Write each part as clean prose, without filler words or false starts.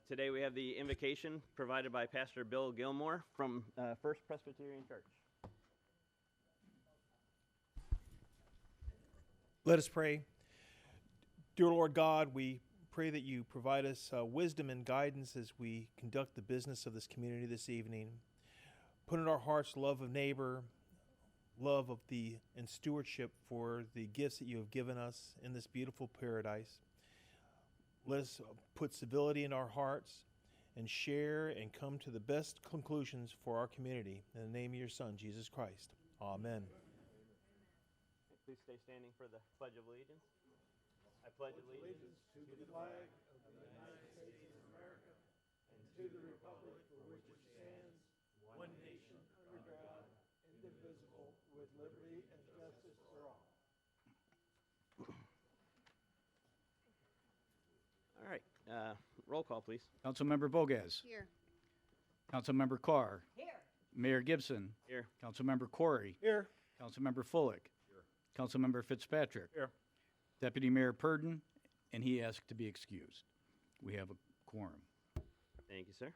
Today we have the invocation provided by Pastor Bill Gilmore from First Presbyterian Church. Let us pray. Dear Lord God, we pray that you provide us wisdom and guidance as we conduct the business of this community this evening. Put in our hearts love of neighbor, love of and stewardship for the gifts that you have given us in this beautiful paradise. Let us put civility in our hearts and share and come to the best conclusions for our community. In the name of your Son, Jesus Christ. Amen. Please stay standing for the Pledge of Allegiance. I pledge allegiance to the flag of the United States of America and to the republic for which it stands, one nation under God, indivisible, with liberty and justice for all. All right, roll call, please. Councilmember Bogas. Here. Councilmember Carr. Here. Mayor Gibson. Here. Councilmember Corey. Here. Councilmember Fullick. Here. Councilmember Fitzpatrick. Here. Deputy Mayor Purdon, and he asked to be excused. We have a quorum. Thank you, sir.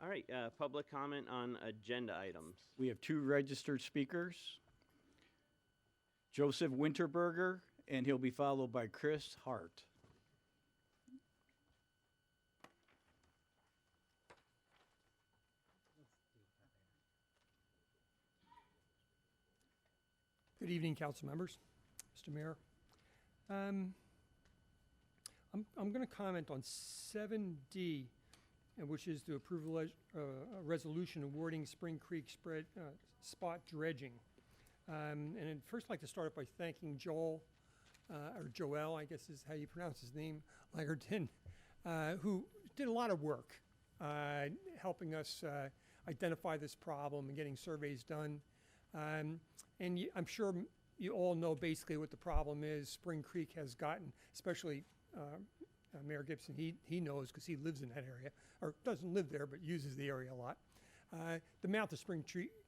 All right, public comment on agenda items. We have 2 registered speakers. Joseph Winterberger, and he'll be followed by Chris Hart. Good evening, council members, Mr. Mayor. I'm going to comment on 7D, which is to approve a resolution awarding Spring Creek spot dredging. And I'd first like to start off by thanking Joel, or Joel, I guess is how you pronounce his name, Lagerton, who did a lot of work helping us identify this problem and getting surveys done. And I'm sure you all know basically what the problem is. Spring Creek has gotten, especially Mayor Gibson, he knows because he lives in that area, or doesn't live there, but uses the area a lot. The mouth of Spring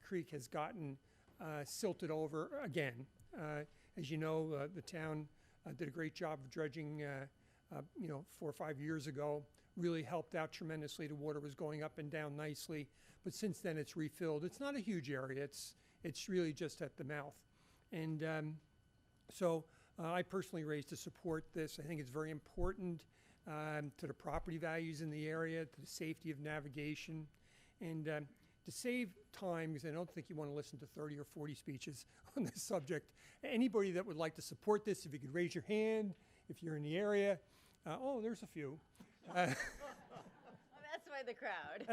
Creek has gotten silted over again. As you know, the town did a great job of dredging, 4 or 5 years ago. Really helped out tremendously. The water was going up and down nicely, but since then it's refilled. It's not a huge area. It's really just at the mouth. And so I personally raised to support this. I think it's very important to the property values in the area, to the safety of navigation, and to save time, because I don't think you want to listen to 30 or 40 speeches on this subject. Anybody that would like to support this, if you could raise your hand, if you're in the area. Oh, there's a few. That's why the crowd.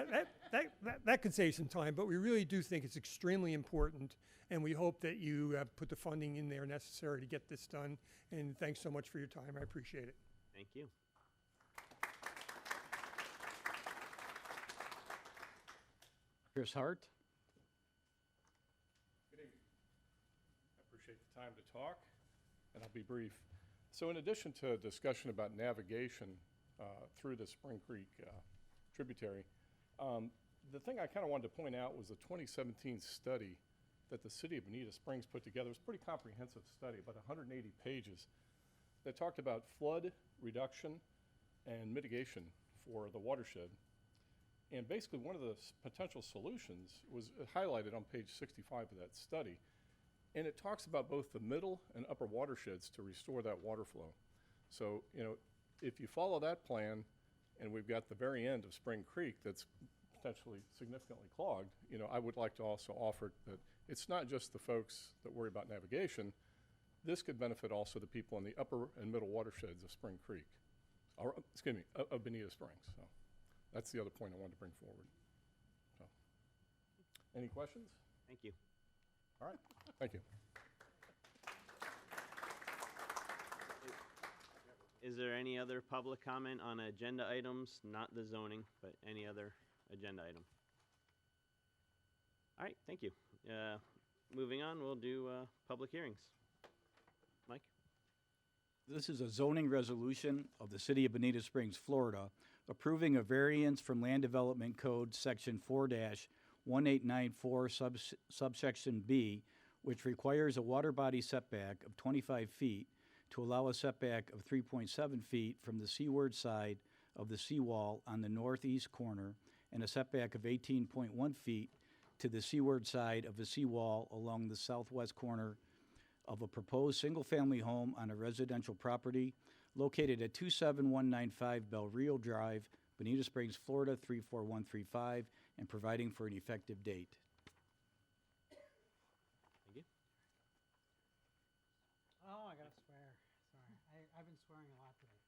That could save some time, but we really do think it's extremely important, and we hope that you put the funding in there necessary to get this done. And thanks so much for your time. I appreciate it. Thank you. Chris Hart. Good evening. I appreciate the time to talk, and I'll be brief. So in addition to a discussion about navigation through the Spring Creek tributary, the thing I kind of wanted to point out was the 2017 study that the city of Bonita Springs put together. It was a pretty comprehensive study, about 180 pages, that talked about flood reduction and mitigation for the watershed. And basically one of the potential solutions was highlighted on page 65 of that study. And it talks about both the middle and upper watersheds to restore that water flow. So, if you follow that plan, and we've got the very end of Spring Creek that's potentially significantly clogged, I would like to also offer that it's not just the folks that worry about navigation. This could benefit also the people in the upper and middle watersheds of Spring Creek, or excuse me, of Bonita Springs. So that's the other point I wanted to bring forward. So, any questions? Thank you. All right, thank you. Is there any other public comment on agenda items, not the zoning, but any other agenda item? All right, thank you. Moving on, we'll do public hearings. Mike? This is a zoning resolution of the City of Bonita Springs, Florida, approving a variance from Land Development Code Section 4-1894 subsection B, which requires a water body setback of 25 feet to allow a setback of 3.7 feet from the seaward side of the seawall on the northeast corner and a setback of 18.1 feet to the seaward side of the seawall along the southwest corner of a proposed single-family home on a residential property located at 27195 Bel Rio Drive, Bonita Springs, Florida 34135, and providing for an effective date. Thank you. Oh, I gotta swear. Sorry. I've been swearing a lot today.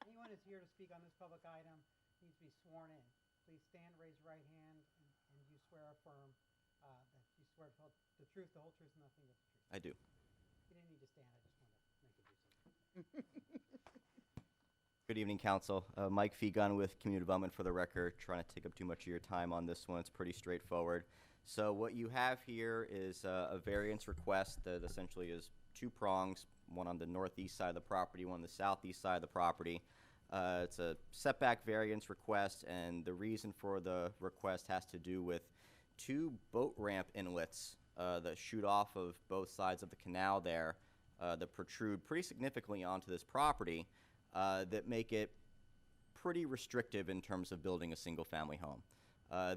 Anyone who's here to speak on this public item needs to be sworn in. Please stand, raise your right hand, and you swear or affirm that you swear to tell the truth, the whole truth, and nothing but the truth. I do. You didn't need to stand. I just wanted to make you do something. Good evening, Council. Mike Fegun with Community Development for the record. Trying to take up too much of your time on this one. It's pretty straightforward. So what you have here is a variance request that essentially is two prongs, one on the northeast side of the property, one on the southeast side of the property. It's a setback variance request, and the reason for the request has to do with two boat ramp inlets that shoot off of both sides of the canal there that protrude pretty significantly onto this property that make it pretty restrictive in terms of building a single-family home.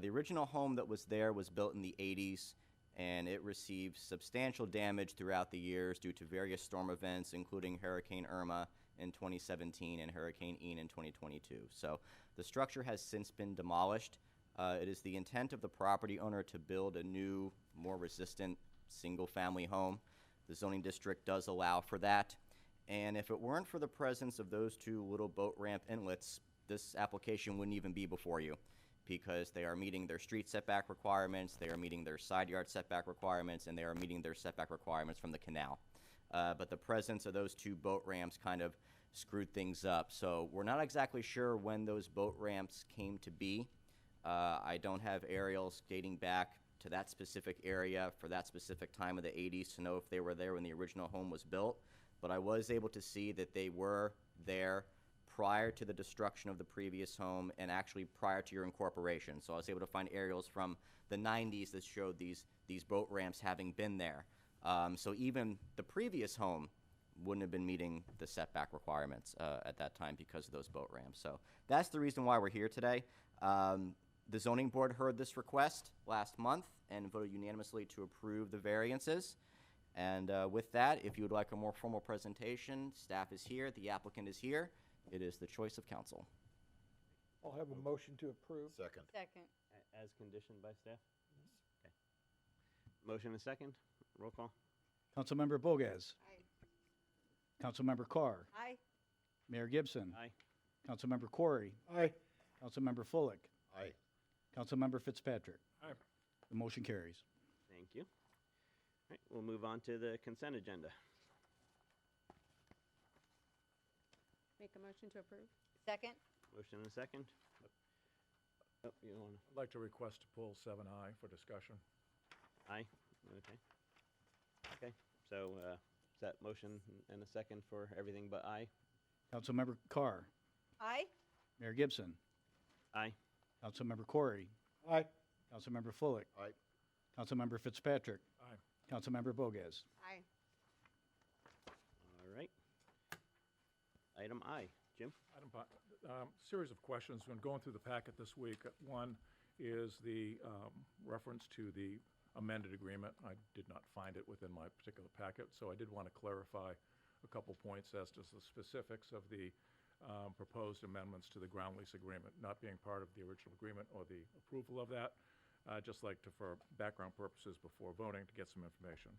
The original home that was there was built in the 80s, and it received substantial damage throughout the years due to various storm events, including Hurricane Irma in 2017 and Hurricane Ian in 2022. So the structure has since been demolished. It is the intent of the property owner to build a new, more resistant single-family home. The zoning district does allow for that. And if it weren't for the presence of those two little boat ramp inlets, this application wouldn't even be before you, because they are meeting their street setback requirements, they are meeting their side yard setback requirements, and they are meeting their setback requirements from the canal. But the presence of those two boat ramps kind of screwed things up. So we're not exactly sure when those boat ramps came to be. I don't have aerials dating back to that specific area for that specific time of the 80s to know if they were there when the original home was built. But I was able to see that they were there prior to the destruction of the previous home and actually prior to your incorporation. So I was able to find aerials from the 90s that showed these boat ramps having been there. So even the previous home wouldn't have been meeting the setback requirements at that time because of those boat ramps. So that's the reason why we're here today. The zoning board heard this request last month and voted unanimously to approve the variances. And with that, if you would like a more formal presentation, staff is here, the applicant is here. It is the choice of council. I'll have a motion to approve. Second. Second. As conditioned by staff? Okay. Motion and second. Roll call. Councilmember Bogas. Aye. Councilmember Carr. Aye. Mayor Gibson. Aye. Councilmember Corey. Aye. Councilmember Fullick. Aye. Councilmember Fitzpatrick. Aye. The motion carries. Thank you. All right, we'll move on to the consent agenda. Make a motion to approve. Second. Motion and second. Oh, you want I'd like to request to pull 7I for discussion. aye? Okay. Okay, so is that motion and a second for everything but aye? Councilmember Carr. Aye. Mayor Gibson. Aye. Councilmember Corey. Aye. Councilmember Fullick. Aye. Councilmember Fitzpatrick. Aye. Councilmember Bogas. Aye. All right. Item I. Jim? Series of questions when going through the packet this week. One is the reference to the amended agreement. I did not find it within my particular packet, so I did want to clarify a couple points as to the specifics of the proposed amendments to the ground lease agreement, not being part of the original agreement or the approval of that. Just like to, for background purposes before voting, to get some information.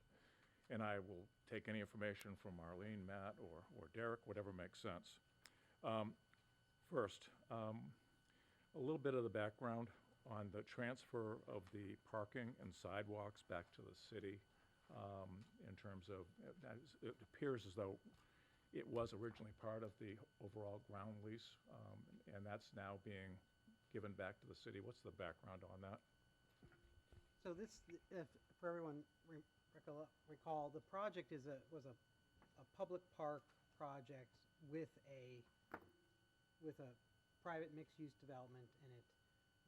And I will take any information from Marlene, Matt, or Derek, whatever makes sense. First, a little bit of the background on the transfer of the parking and sidewalks back to the city in terms of, it appears as though it was originally part of the overall ground lease, and that's now being given back to the city. What's the background on that? So this, if, for everyone recall, the project was a public park project with a private mixed-use development in it.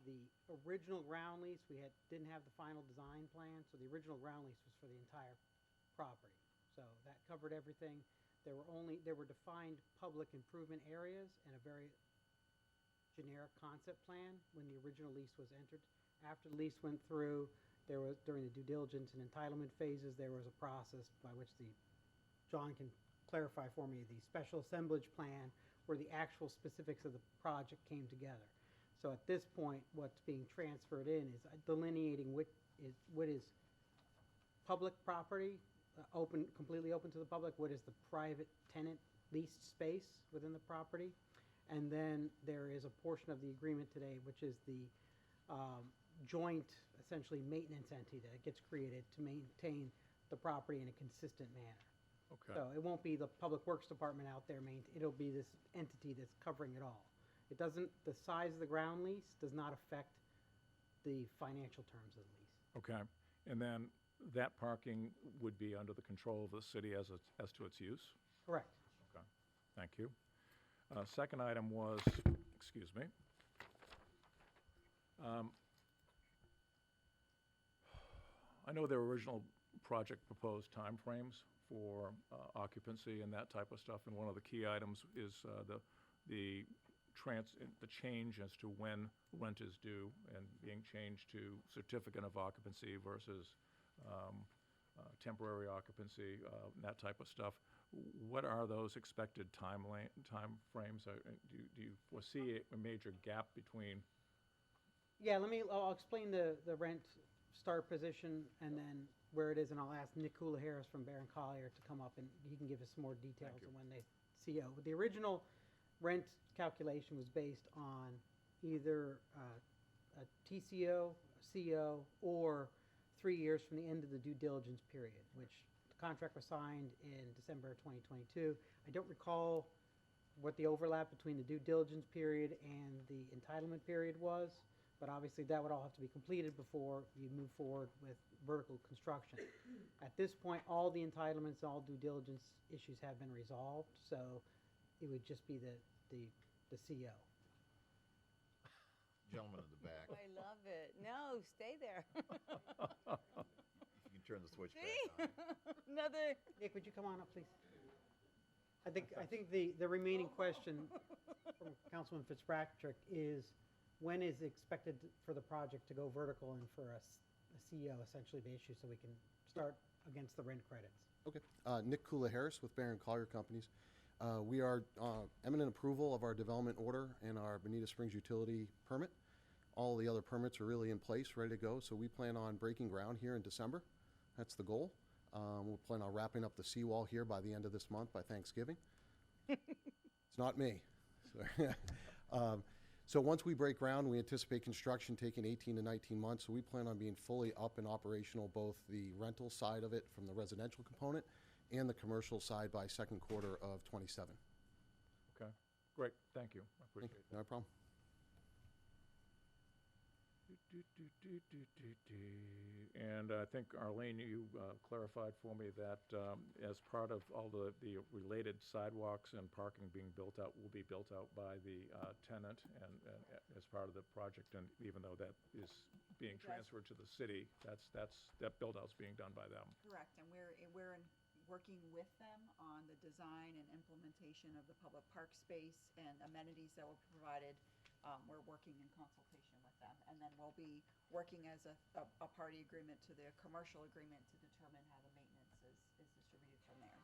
The original ground lease, didn't have the final design plan, so the original ground lease was for the entire property. So that covered everything. there were defined public improvement areas and a very generic concept plan when the original lease was entered. After the lease went through, during the due diligence and entitlement phases, there was a process by which John can clarify for me, the special assemblage plan where the actual specifics of the project came together. So at this point, what's being transferred in is delineating what is public property, completely open to the public, what is the private tenant leased space within the property. And then there is a portion of the agreement today, which is the joint, essentially, maintenance entity that gets created to maintain the property in a consistent manner. Okay. So it won't be the Public Works Department out there, it'll be this entity that's covering it all. It doesn't, the size of the ground lease does not affect the financial terms of the lease. Okay. And then that parking would be under the control of the city as to its use? Correct. Okay. Thank you. Second item was, excuse me. I know their original project proposed timeframes for occupancy and that type of stuff, and one of the key items is the change as to when rent is due and being changed to certificate of occupancy versus temporary occupancy, that type of stuff. What are those expected time frames? Do you foresee a major gap between? Yeah, I'll explain the rent start position and then where it is, and I'll ask Nick Harris from Barron Collier to come up and he can give us some more details on when they CO. The original rent calculation was based on either a TCO, a CO, or 3 years from the end of the due diligence period, which the contract was signed in December of 2022. I don't recall what the overlap between the due diligence period and the entitlement period was, but obviously that would all have to be completed before you move forward with vertical construction. At this point, all the entitlements, all due diligence issues have been resolved, so it would just be the CO. Gentleman in the back. I love it. No, stay there. You can turn the switch back on. Another. Nick, would you come on up, please? I think the remaining question from Councilman Fitzpatrick is, when is expected for the project to go vertical and for a CO essentially to issue so we can start against the rent credits? Okay. Nick Harris with Barron Collier Companies. We are eminent approval of our development order and our Bonita Springs utility permit. All the other permits are really in place, ready to go, so we plan on breaking ground here in December. That's the goal. We'll plan on wrapping up the seawall here by the end of this month, by Thanksgiving. It's not me. So once we break ground, we anticipate construction taking 18 to 19 months, so we plan on being fully up and operational, both the rental side of it from the residential component and the commercial side by second quarter of 27. Okay, great, thank you. I appreciate that. No problem. And I think, Arlene, you clarified for me that as part of all the related sidewalks and parking being built out, will be built out by the tenant and as part of the project, and even though that is being transferred to the city, that build-out's being done by them. Correct, and we're working with them on the design and implementation of the public park space and amenities that will be provided. We're working in consultation with them, and then we'll be working as a party agreement to the commercial agreement to determine how the maintenance is distributed from there.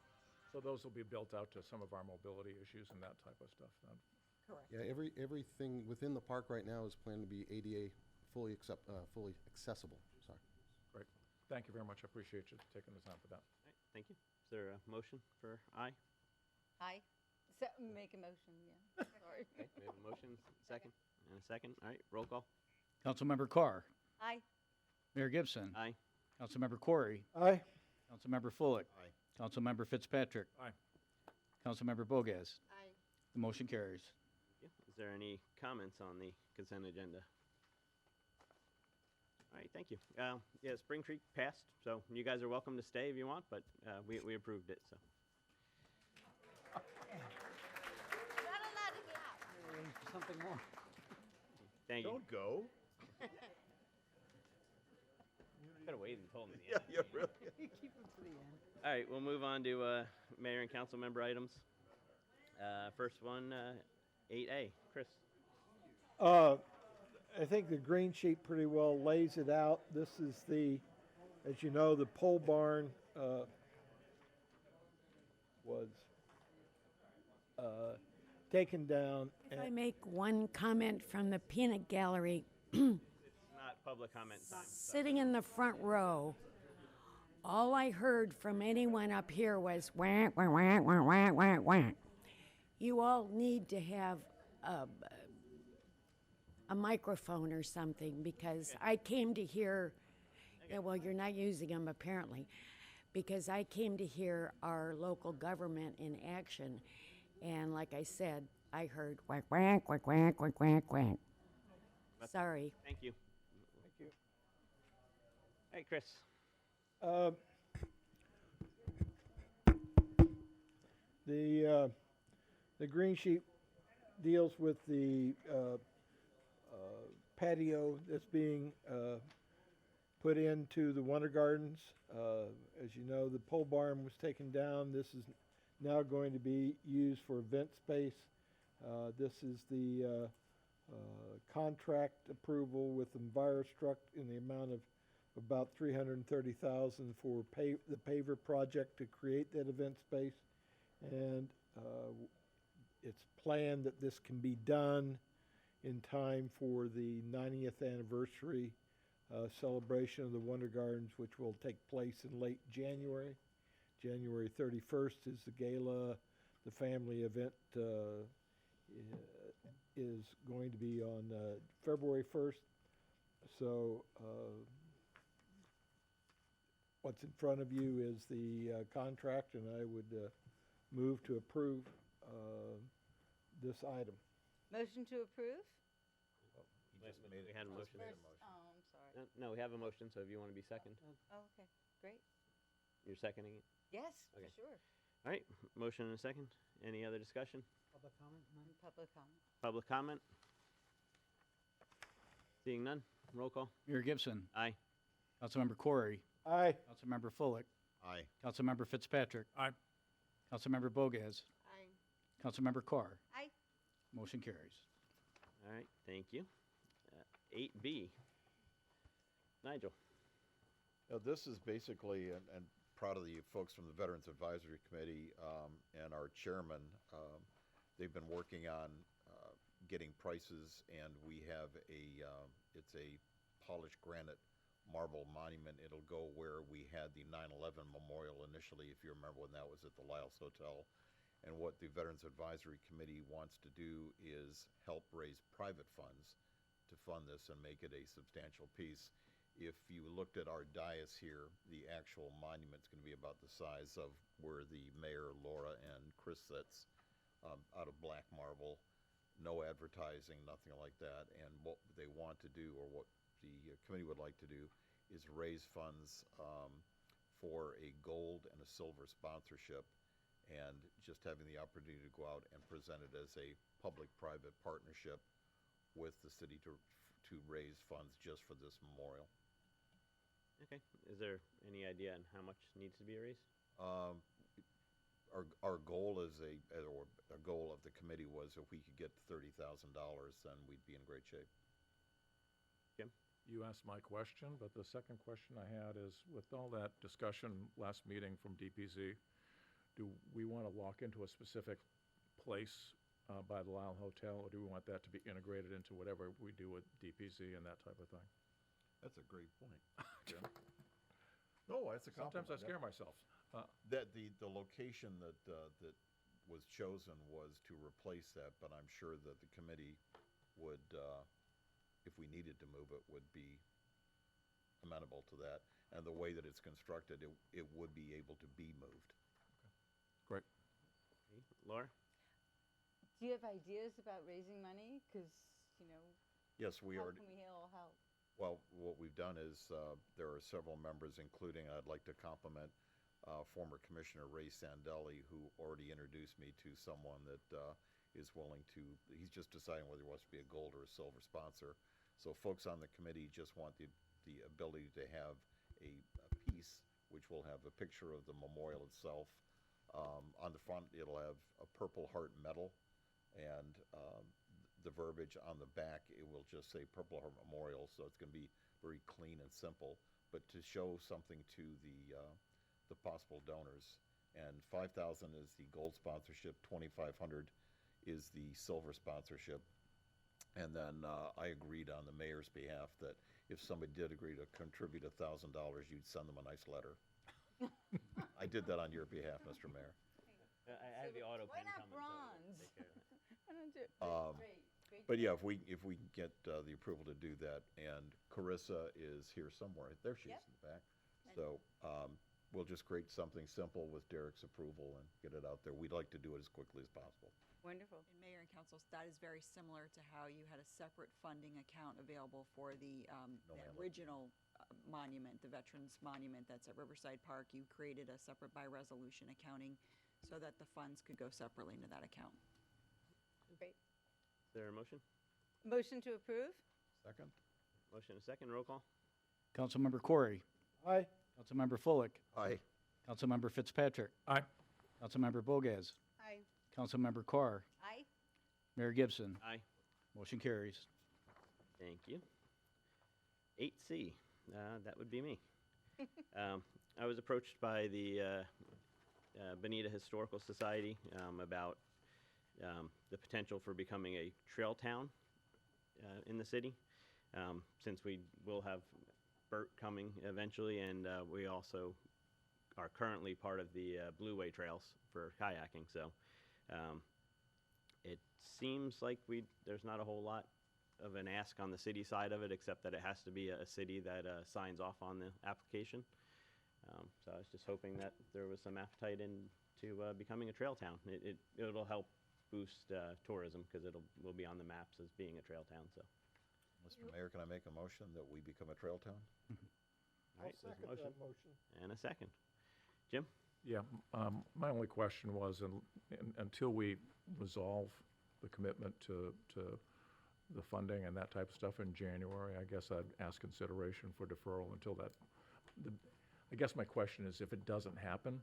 So those will be built out to some of our mobility issues and that type of stuff then? Correct. Yeah, everything within the park right now is planned to be ADA fully accessible. Sorry. Great. Thank you very much. I appreciate you taking the time for that. All right, thank you. Is there a motion for aye? Aye. So, make a motion, yeah. Sorry. Okay, we have a motion, second, and a second. All right, roll call. Councilmember Carr. Aye. Mayor Gibson. Aye. Councilmember Corey. Aye. Councilmember Fullick. Aye. Councilmember Fitzpatrick. Aye. Councilmember Bogas. Aye. The motion carries. Yeah. Is there any comments on the consent agenda? All right, thank you. Yeah, Spring Creek passed, so you guys are welcome to stay if you want, but we approved it, so. Not allowed to clap. Something more. Thank you. Don't go. Could have waited and told him at the Yeah, end. yeah, really. Keep them to the end. All right, we'll move on to mayor and council member items. First one, 8A. Chris. I think the green sheet pretty well lays it out. This is as you know, the pole barn was taken down. If I make one comment from the peanut gallery, Not public comment time. sitting in the front row, all I heard from anyone up here was wah, wah, wah, wah, wah, wah, wah. You all need to have a microphone or something because I came to hear, yeah, well, you're not using them apparently, because I came to hear our local government in action. And like I said, I heard quack, quack, quack, quack, quack, quack, quack. Sorry. Thank you. Thank you. All right, Chris. The green sheet deals with the patio that's being put into the Wonder Gardens. As you know, the pole barn was taken down. This is now going to be used for event space. This is the contract approval with EnviroStruct in the amount of about $330,000 for the paver project to create that event space. And it's planned that this can be done in time for the 90th anniversary celebration of the Wonder Gardens, which will take place in late January. January 31st is the gala. The family event is going to be on February 1st. So what's in front of you is the contract, and I would move to approve this item. Motion to approve? He just made We it. had a motion. Oh, I'm sorry. No, we have a motion, so if you want to be second, Oh, okay, great. you're seconding it. Yes, for Okay. sure. All right, motion and a second. Any other discussion? Public comment, none? Public comment. Public comment? Seeing none, roll call. Mayor Gibson. Aye. Councilmember Corey. Aye. Councilmember Fullick. Aye. Councilmember Fitzpatrick. Aye. Councilmember Bogas. Aye. Councilmember Carr. Aye. Motion carries. All right, thank you. 8B. Nigel. Now, this is basically, and proud of the folks from the Veterans Advisory Committee and our chairman. They've been working on getting prices, and we have it's a polished granite marble monument. It'll go where we had the 9/11 memorial initially, if you remember when that was at the Lyles Hotel. And what the Veterans Advisory Committee wants to do is help raise private funds to fund this and make it a substantial piece. If you looked at our dais here, the actual monument's going to be about the size of where the mayor, Laura, and Chris sits, out of black marble. No advertising, nothing like that. And what they want to do, or what the committee would like to do, is raise funds for a gold and a silver sponsorship, and just having the opportunity to go out and present it as a public-private partnership with the city to raise funds just for this memorial. Okay, is there any idea on how much needs to be raised? Our goal is or a goal of the committee was if we could get to $30,000, then we'd be in great shape. Jim? You asked my question, but the second question I had is, with all that discussion last meeting from DPZ, do we want to lock into a specific place by the Lyle Hotel, or do we want that to be integrated into whatever we do with DPZ and that type of thing? That's a great point, Jim. No, that's a compliment. Sometimes I scare myself. That the location that was chosen was to replace that, but I'm sure that the committee would, if we needed to move it, would be amenable to that. And the way that it's constructed, it would be able to be moved. Great. Okay. Laura? Do you have ideas about raising money? Because, Yes, we how already. can we all help? Well, what we've done is there are several members, including, I'd like to compliment former Commissioner Ray Sandelli, who already introduced me to someone that is willing to, he's just deciding whether he wants to be a gold or a silver sponsor. So folks on the committee just want the ability to have a piece which will have a picture of the memorial itself. On the front, it'll have a Purple Heart medal, and the verbiage on the back, it will just say Purple Heart Memorial, so it's going to be very clean and simple, but to show something to the possible donors. And 5,000 is the gold sponsorship, 2,500 is the silver sponsorship. And then I agreed on the mayor's behalf that if somebody did agree to contribute $1,000, you'd send them a nice letter. I did that on your behalf, Mr. Mayor. I have the auto Why pen not coming, so bronze? take care of that. Why don't you? Great But yeah, if we can get the approval to do that, and Carissa is here somewhere. There she is in the back. So we'll just create something simple with Derek's approval and get it out there. We'd like to do it as quickly as possible. Wonderful. And Mayor and Council, that is very similar to how you had a separate funding account available for the original monument, the Veterans Monument that's at Riverside Park. You created a separate by resolution accounting so that the funds could go separately into that account. Great. Is there a motion? Motion to approve? Second? Motion and a second, roll call. Councilmember Corey. Aye. Councilmember Fullick. Aye. Councilmember Fitzpatrick. Aye. Councilmember Bogas. Aye. Councilmember Carr. Aye. Mayor Gibson. Aye. Motion carries. Thank you. 8C, that would be me. I was approached by the Bonita Historical Society about the potential for becoming a trail town in the city, since we will have BERT coming eventually, and we also are currently part of the Blue Way trails for kayaking. So it seems like there's not a whole lot of an ask on the city side of it, except that it has to be a city that signs off on the application. So I was just hoping that there was some appetite into becoming a trail town. It'll help boost tourism, because we'll be on the maps as being a trail town. So, Mr. Mayor, can I make a motion that we become a trail town? all right, there's a Second that motion. and a second. Jim? Yeah, my only question was, until we resolve the commitment to the funding and that type of stuff in January, I guess I'd ask consideration for deferral until that. I guess my question is, if it doesn't happen,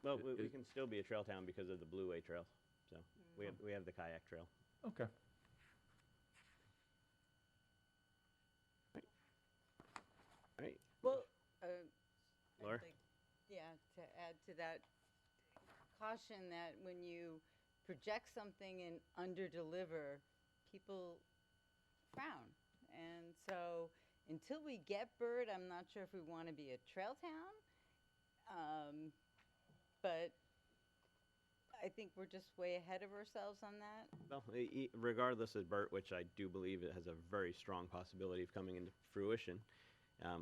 Well, we can still be a trail town because of the Blue Way trail. So we have the kayak trail. okay. All right. Well, Laura? I'd like, yeah, to add to that, caution that when you project something and underdeliver, people frown. And so until we get BERT, I'm not sure if we want to be a trail town. But I think we're just way ahead of ourselves on that. Well, regardless of BERT, which I do believe it has a very strong possibility of coming into fruition,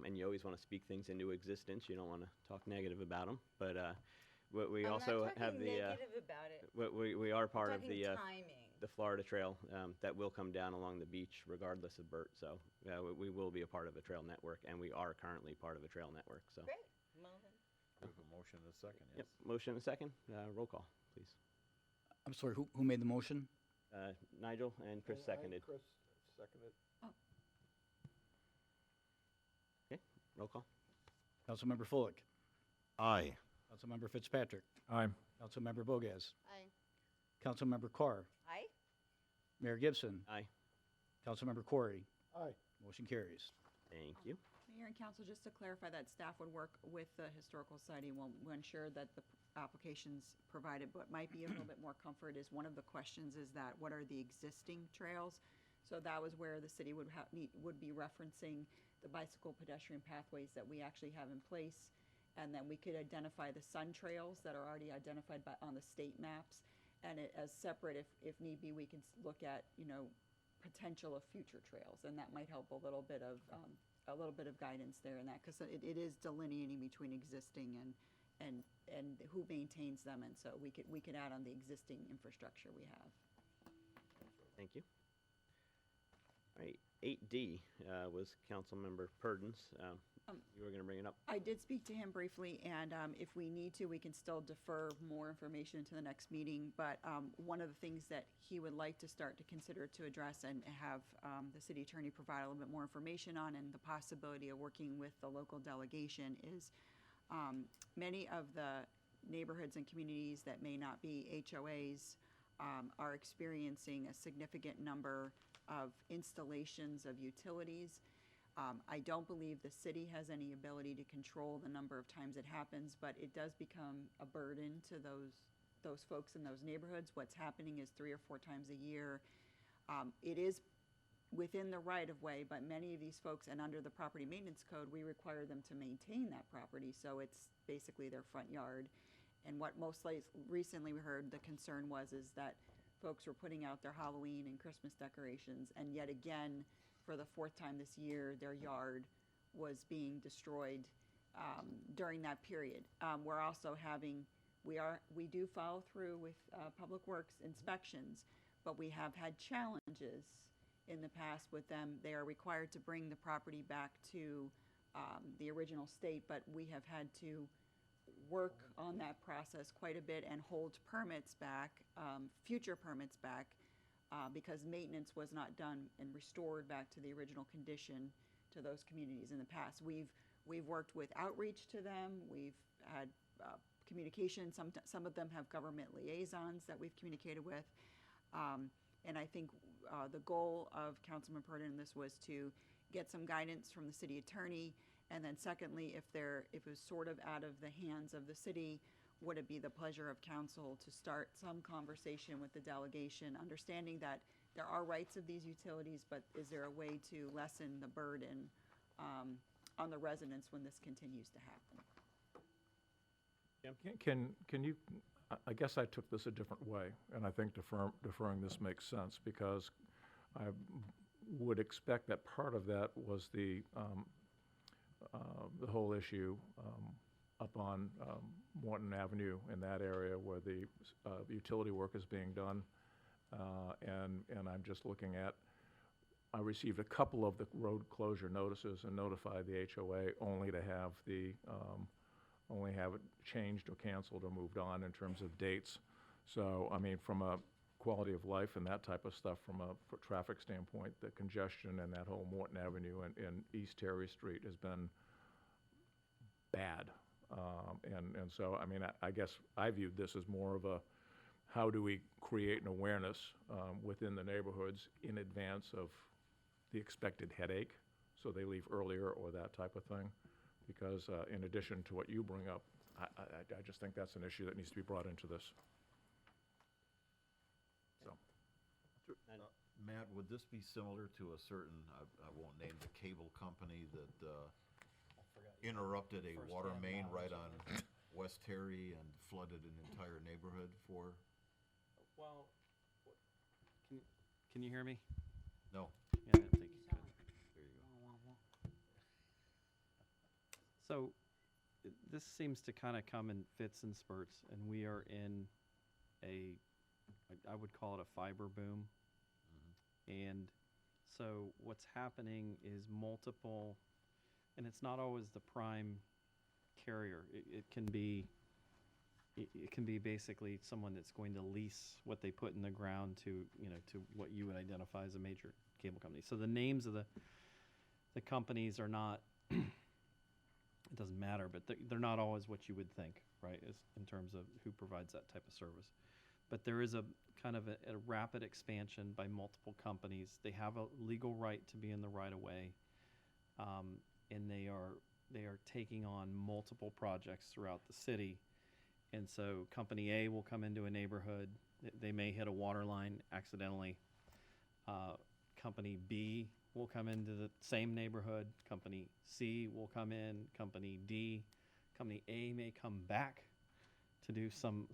and you always want to speak things into existence. You don't want to talk negative about them. But we I'm also not have talking the negative about it. we are part of Talking the timing. Florida Trail that will come down along the beach regardless of BERT. So we will be a part of a trail network, and we are currently part of a trail network. So Great. Well, then. We have a motion and a second, yep, yes. motion and a second. Roll call, please. I'm sorry, who made the motion? Nigel and Chris And I, seconded. Chris seconded. Okay, roll call. Councilmember Fullick. Aye. Councilmember Fitzpatrick. Aye. Councilmember Bogas. Aye. Councilmember Carr. Aye. Mayor Gibson. Aye. Councilmember Corey. Aye. Motion carries. Thank you. Mayor and Council, just to clarify that staff would work with the Historical Society and will ensure that the applications provided. What might be a little bit more comfort is one of the questions is that what are the existing trails? So that was where the city would be referencing the bicycle pedestrian pathways that we actually have in place. And then we could identify the sun trails that are already identified on the state maps. And as separate, if need be, we can look at, potential of future trails. And that might help a little bit of guidance there in that, because it is delineating between existing and who maintains them, and so we could add on the existing infrastructure we have. Thank you. All right, 8D was Councilmember Purdon's. You were gonna bring it up. I did speak to him briefly, and if we need to, we can still defer more information to the next meeting. But one of the things that he would like to start to consider to address and have the city attorney provide a little bit more information on, and the possibility of working with the local delegation, is many of the neighborhoods and communities that may not be HOAs are experiencing a significant number of installations of utilities. I don't believe the city has any ability to control the number of times it happens, but it does become a burden to those folks in those neighborhoods. What's happening is 3 or 4 times a year. It is within the right-of-way, but many of these folks, and under the property maintenance code, we require them to maintain that property, so it's basically their front yard. And what most recently we heard the concern was is that folks were putting out their Halloween and Christmas decorations, and yet again, for the 4th time this year, their yard was being destroyed during that period. We're also having, we do follow through with Public Works inspections, but we have had challenges in the past with them. They are required to bring the property back to the original state, but we have had to work on that process quite a bit and hold permits back, future permits back, because maintenance was not done and restored back to the original condition to those communities in the past. We've worked with outreach to them. We've had communication. Some of them have government liaisons that we've communicated with. And I think the goal of Councilman Purdon in this was to get some guidance from the city attorney. And then secondly, if it was sort of out of the hands of the city, would it be the pleasure of council to start some conversation with the delegation, understanding that there are rights of these utilities, but is there a way to lessen the burden on the residents when this continues to happen? Can you, I guess I took this a different way, and I think deferring this makes sense, because I would expect that part of that was the whole issue up on Morton Avenue in that area where the utility work is being done. And I'm just looking at, I received a couple of the road closure notices and notified the HOA only to have only have it changed or canceled or moved on in terms of dates. So, I mean, from a quality of life and that type of stuff, from a traffic standpoint, the congestion and that whole Morton Avenue and East Terry Street has been bad. And so, I mean, I guess I viewed this as more of a, how do we create an awareness within the neighborhoods in advance of the expected headache, so they leave earlier or that type of thing? Because in addition to what you bring up, I just think that's an issue that needs to be brought into this. So, Matt, would this be similar to a certain, I won't name the cable company that interrupted a water main right on West Terry and flooded an entire neighborhood for? Well, can you hear me? No. Yeah, I didn't think you could. There you go. So this seems to kind of come in fits and spurts, and we are in I would call it a fiber boom. And so what's happening is multiple, and it's not always the prime carrier. It can be basically someone that's going to lease what they put in the ground to what you would identify as a major cable company. So the names of the companies are not, it doesn't matter, but they're not always what you would think, right, in terms of who provides that type of service. But there is a kind of a rapid expansion by multiple companies. They have a legal right to be in the right of way, and they are taking on multiple projects throughout the city. And so Company A will come into a neighborhood. They may hit a water line accidentally. Company B will come into the same neighborhood. Company C will come in. Company D. Company A may come back to do some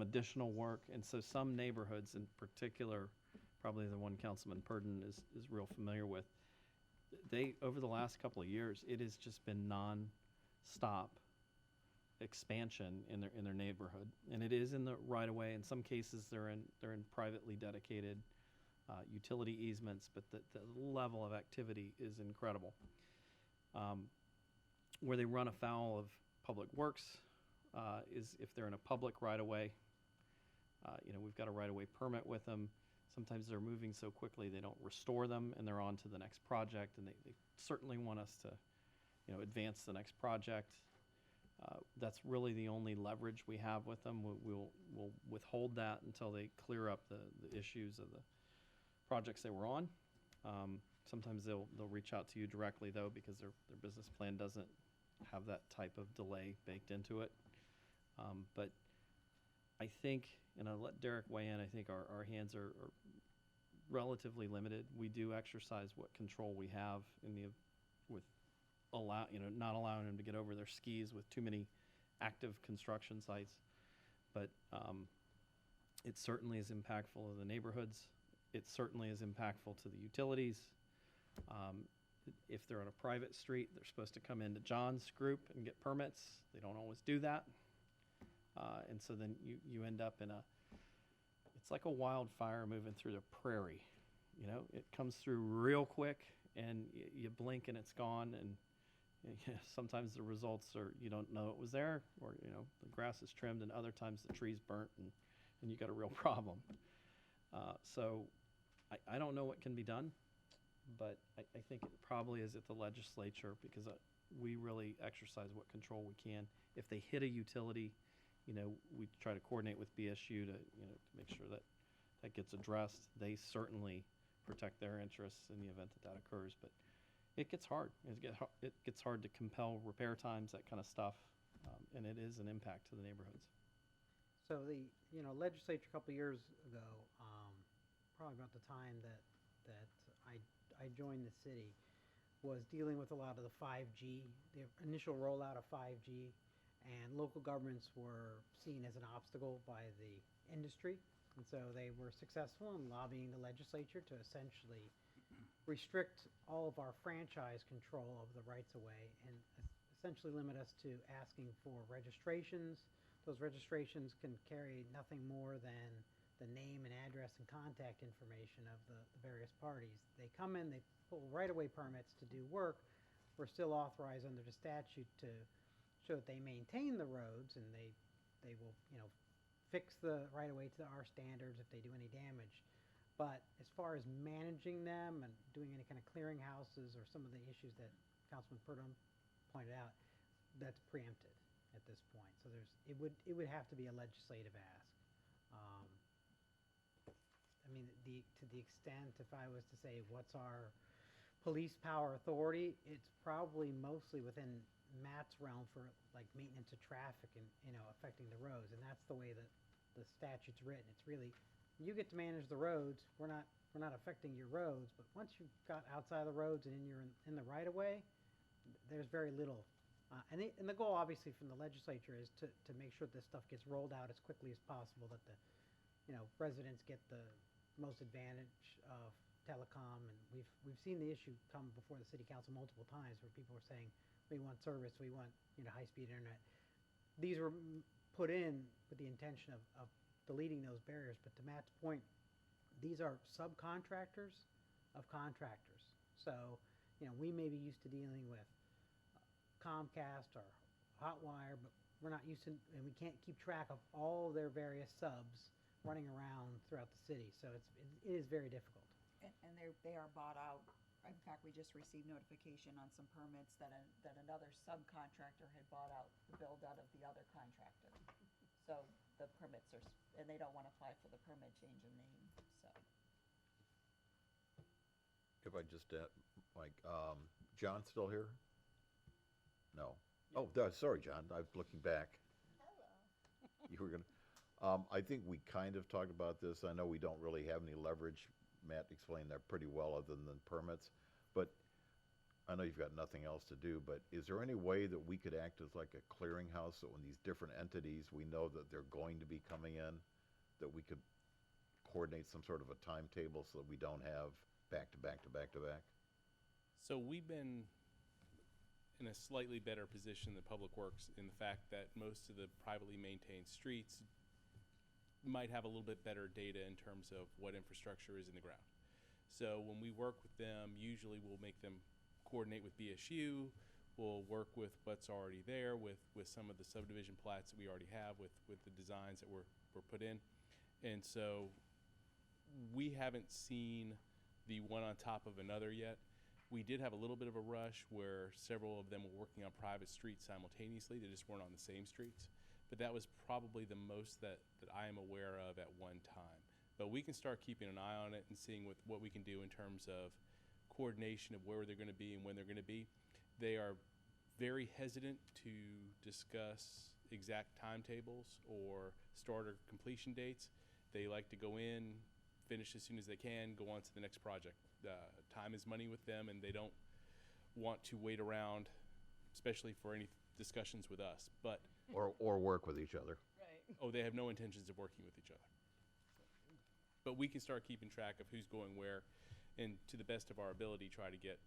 additional work. And so some neighborhoods in particular, probably the one Councilman Purdon is real familiar with, they, over the last couple of years, it has just been non-stop expansion in their neighborhood. And it is in the right of way. In some cases they're in privately dedicated utility easements, but the level of activity is incredible. Where they run afoul of public works is if they're in a public right-of-way. We've got a right-of-way permit with them. Sometimes they're moving so quickly they don't restore them, and they're on to the next project, and they certainly want us to advance the next project. That's really the only leverage we have with them. We'll withhold that until they clear up the issues of the projects they were on. Sometimes they'll reach out to you directly, though, because their business plan doesn't have that type of delay baked into it. But I think, and I'll let Derek weigh in, I think our hands are relatively limited. We do exercise what control we have not allowing them to get over their skis with too many active construction sites. But it certainly is impactful to the neighborhoods. It certainly is impactful to the utilities. If they're on a private street, they're supposed to come into John's group and get permits. They don't always do that. And so then you end up it's like a wildfire moving through the prairie. It comes through real quick, and you blink and it's gone. And sometimes the results are you don't know it was there, or the grass is trimmed, and other times the tree's burnt, and you got a real problem. So I don't know what can be done, but I think it probably is at the legislature, because we really exercise what control we can. If they hit a utility, we try to coordinate with BSU to make sure that gets addressed. They certainly protect their interests in the event that occurs, but it gets hard. It gets hard to compel repair times, that kind of stuff, and it is an impact to the neighborhoods. So the legislature a couple of years ago, probably about the time that I joined the city, was dealing with a lot of the 5G, the initial rollout of 5G, and local governments were seen as an obstacle by the industry, and so they were successful in lobbying the legislature to essentially restrict all of our franchise control of the rights-of-way and essentially limit us to asking for registrations. Those registrations can carry nothing more than the name and address and contact information of the various parties. They come in, they pull right-of-way permits to do work. We're still authorized under the statute to show that they maintain the roads, and they will fix the right-of-way to our standards if they do any damage. But as far as managing them and doing any kind of clearinghouses or some of the issues that Councilman Purdom pointed out, that's preempted at this point. So it would have to be a legislative ask. To the extent, if I was to say what's our police power authority, it's probably mostly within Matt's realm for like maintenance of traffic and affecting the roads, and that's the way that the statute's written. It's really, you get to manage the roads. We're not affecting your roads, but once you've got outside the roads and you're in the right of way, there's very little. And the goal, obviously, from the legislature is to make sure this stuff gets rolled out as quickly as possible, that the residents get the most advantage of telecom. And we've seen the issue come before the city council multiple times, where people are saying, we want service, we want high-speed internet. These were put in with the intention of deleting those barriers, but to Matt's point, these are subcontractors of contractors. So we may be used to dealing with Comcast or Hotwire, but we're not used to, and we can't keep track of all their various subs running around throughout the city. So it is very difficult. And they are bought out. In fact, we just received notification on some permits that another subcontractor had bought out the build out of the other contractor. So the permits and they don't want to apply for the permit change in name. So If I just, Mike, John still here? No. Oh, sorry, John, I was looking back. hello. You were gonna, I think we kind of talked about this. I know we don't really have any leverage. Matt explained that pretty well, other than permits. But I know you've got nothing else to do, but is there any way that we could act as like a clearinghouse, so when these different entities, we know that they're going to be coming in, that we could coordinate some sort of a timetable so that we don't have back to back to back to back? So we've been in a slightly better position than Public Works in the fact that most of the privately maintained streets might have a little bit better data in terms of what infrastructure is in the ground. So when we work with them, usually we'll make them coordinate with BSU. We'll work with what's already there, with some of the subdivision plats that we already have, with the designs that were put in. And so we haven't seen the one on top of another yet. We did have a little bit of a rush where several of them were working on private streets simultaneously. They just weren't on the same streets. But that was probably the most that I am aware of at one time. But we can start keeping an eye on it and seeing what we can do in terms of coordination of where they're going to be and when they're going to be. They are very hesitant to discuss exact timetables or start or completion dates. They like to go in, finish as soon as they can, go on to the next project. Time is money with them, and they don't want to wait around, especially for any discussions with us. But Or work with each other. Right. oh, they have no intentions of working with each other. But we can start keeping track of who's going where, and to the best of our ability, try to get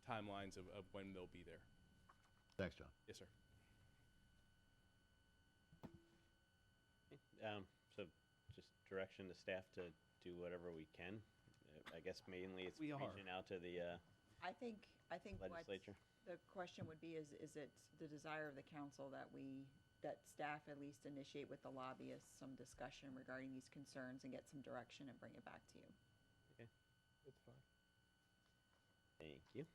timelines of when they'll be there. Thanks, John. Yes, sir. So just direction to staff to do whatever we can. I guess mainly it's reaching out to the I think what legislature. the question would be is it the desire of the council that staff at least initiate with the lobbyists some discussion regarding these concerns and get some direction and bring it back to you? Okay. That's fine. Thank you.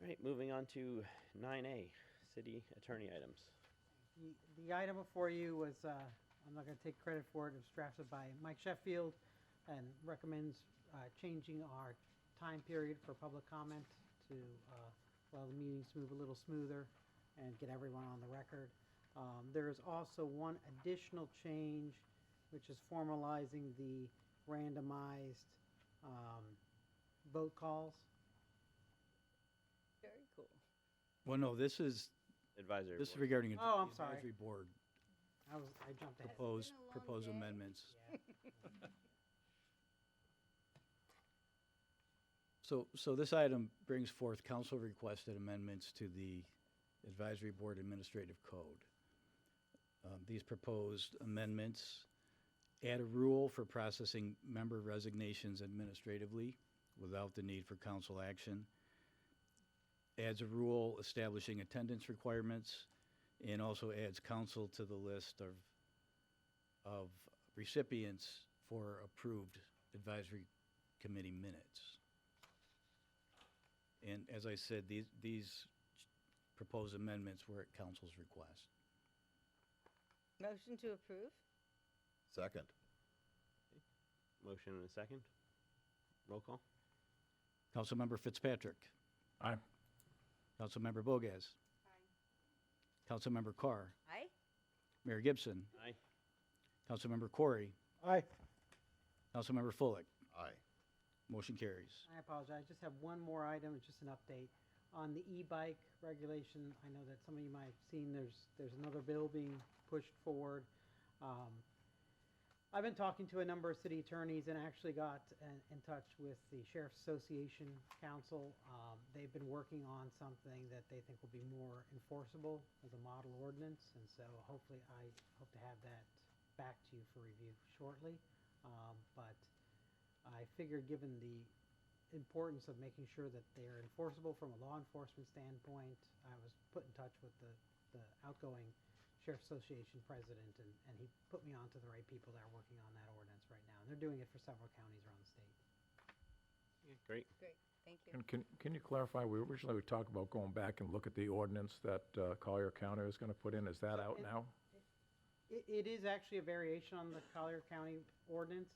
All right, moving on to 9A, city attorney items. The item before you was, I'm not going to take credit for it, it was drafted by Mike Sheffield and recommends changing our time period for public comment to allow the meetings to move a little smoother and get everyone on the record. There is also one additional change, which is formalizing the randomized vote calls. Very cool. Well, no, this is Advisory this is board. regarding the Oh, I'm sorry. advisory board I jumped ahead. proposed day. amendments. Yeah. So this item brings forth council requested amendments to the advisory board administrative code. These proposed amendments add a rule for processing member resignations administratively without the need for council action, adds a rule establishing attendance requirements, and also adds council to the list of recipients for approved advisory committee minutes. And as I said, these proposed amendments were at council's request. Motion to approve? Second. Motion and a second. Roll call. Councilmember Fitzpatrick. Aye. Councilmember Bogas. Aye. Councilmember Carr. Aye. Mayor Gibson. Aye. Councilmember Corey. Aye. Councilmember Fullick. Aye. Motion carries. I apologize, just have one more item, it's just an update. On the e-bike regulation, I know that some of you might have seen there's another bill being pushed forward. I've been talking to a number of city attorneys and actually got in touch with the Sheriff's Association Council. They've been working on something that they think will be more enforceable as a model ordinance, and so hopefully I hope to have that back to you for review shortly. But I figured given the importance of making sure that they are enforceable from a law enforcement standpoint, I was put in touch with the outgoing Sheriff's Association president, and he put me on to the right people that are working on that ordinance right now. And they're doing it for several counties around the state. Great. Great, thank you. And can you clarify, we originally talked about going back and look at the ordinance that Collier County is going to put in. Is that out now? It is actually a variation on the Collier County ordinance.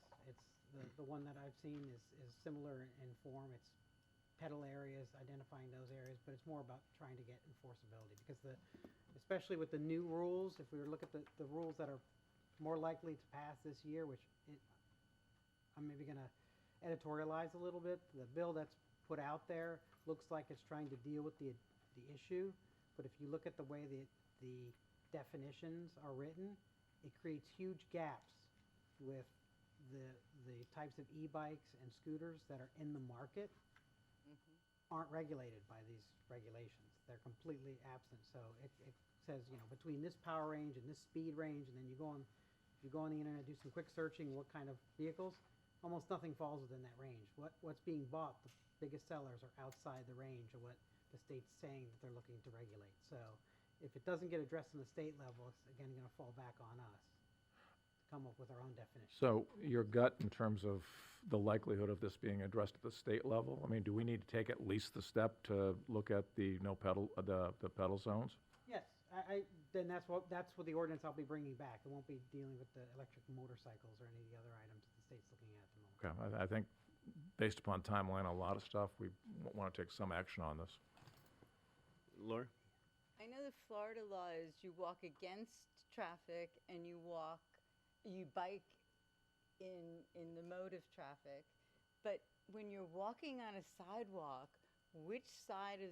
It's the one that I've seen is similar in form. It's pedal areas, identifying those areas, but it's more about trying to get enforceability because especially with the new rules, if we were to look at the rules that are more likely to pass this year, which I'm maybe going to editorialize a little bit. The bill that's put out there looks like it's trying to deal with the issue, but if you look at the way the definitions are written, it creates huge gaps with the types of e-bikes and scooters that are in the market aren't regulated by these regulations. They're completely absent. So it says, between this power range and this speed range, and then you go on the internet, do some quick searching, what kind of vehicles, almost nothing falls within that range. What's being bought, the biggest sellers are outside the range of what the state's saying that they're looking to regulate. So if it doesn't get addressed on the state level, it's again gonna fall back on us to come up with our own definition. So your gut in terms of the likelihood of this being addressed at the state level? I mean, do we need to take at least the step to look at the no pedal, the pedal zones? Yes, then that's what the ordinance I'll be bringing back. It won't be dealing with the electric motorcycles or any of the other items that the state's looking at the moment. Okay, I think based upon timeline, a lot of stuff, we want to take some action on this. Laura? I know the Florida law is you walk against traffic and you bike in the mode of traffic. But when you're walking on a sidewalk, which side of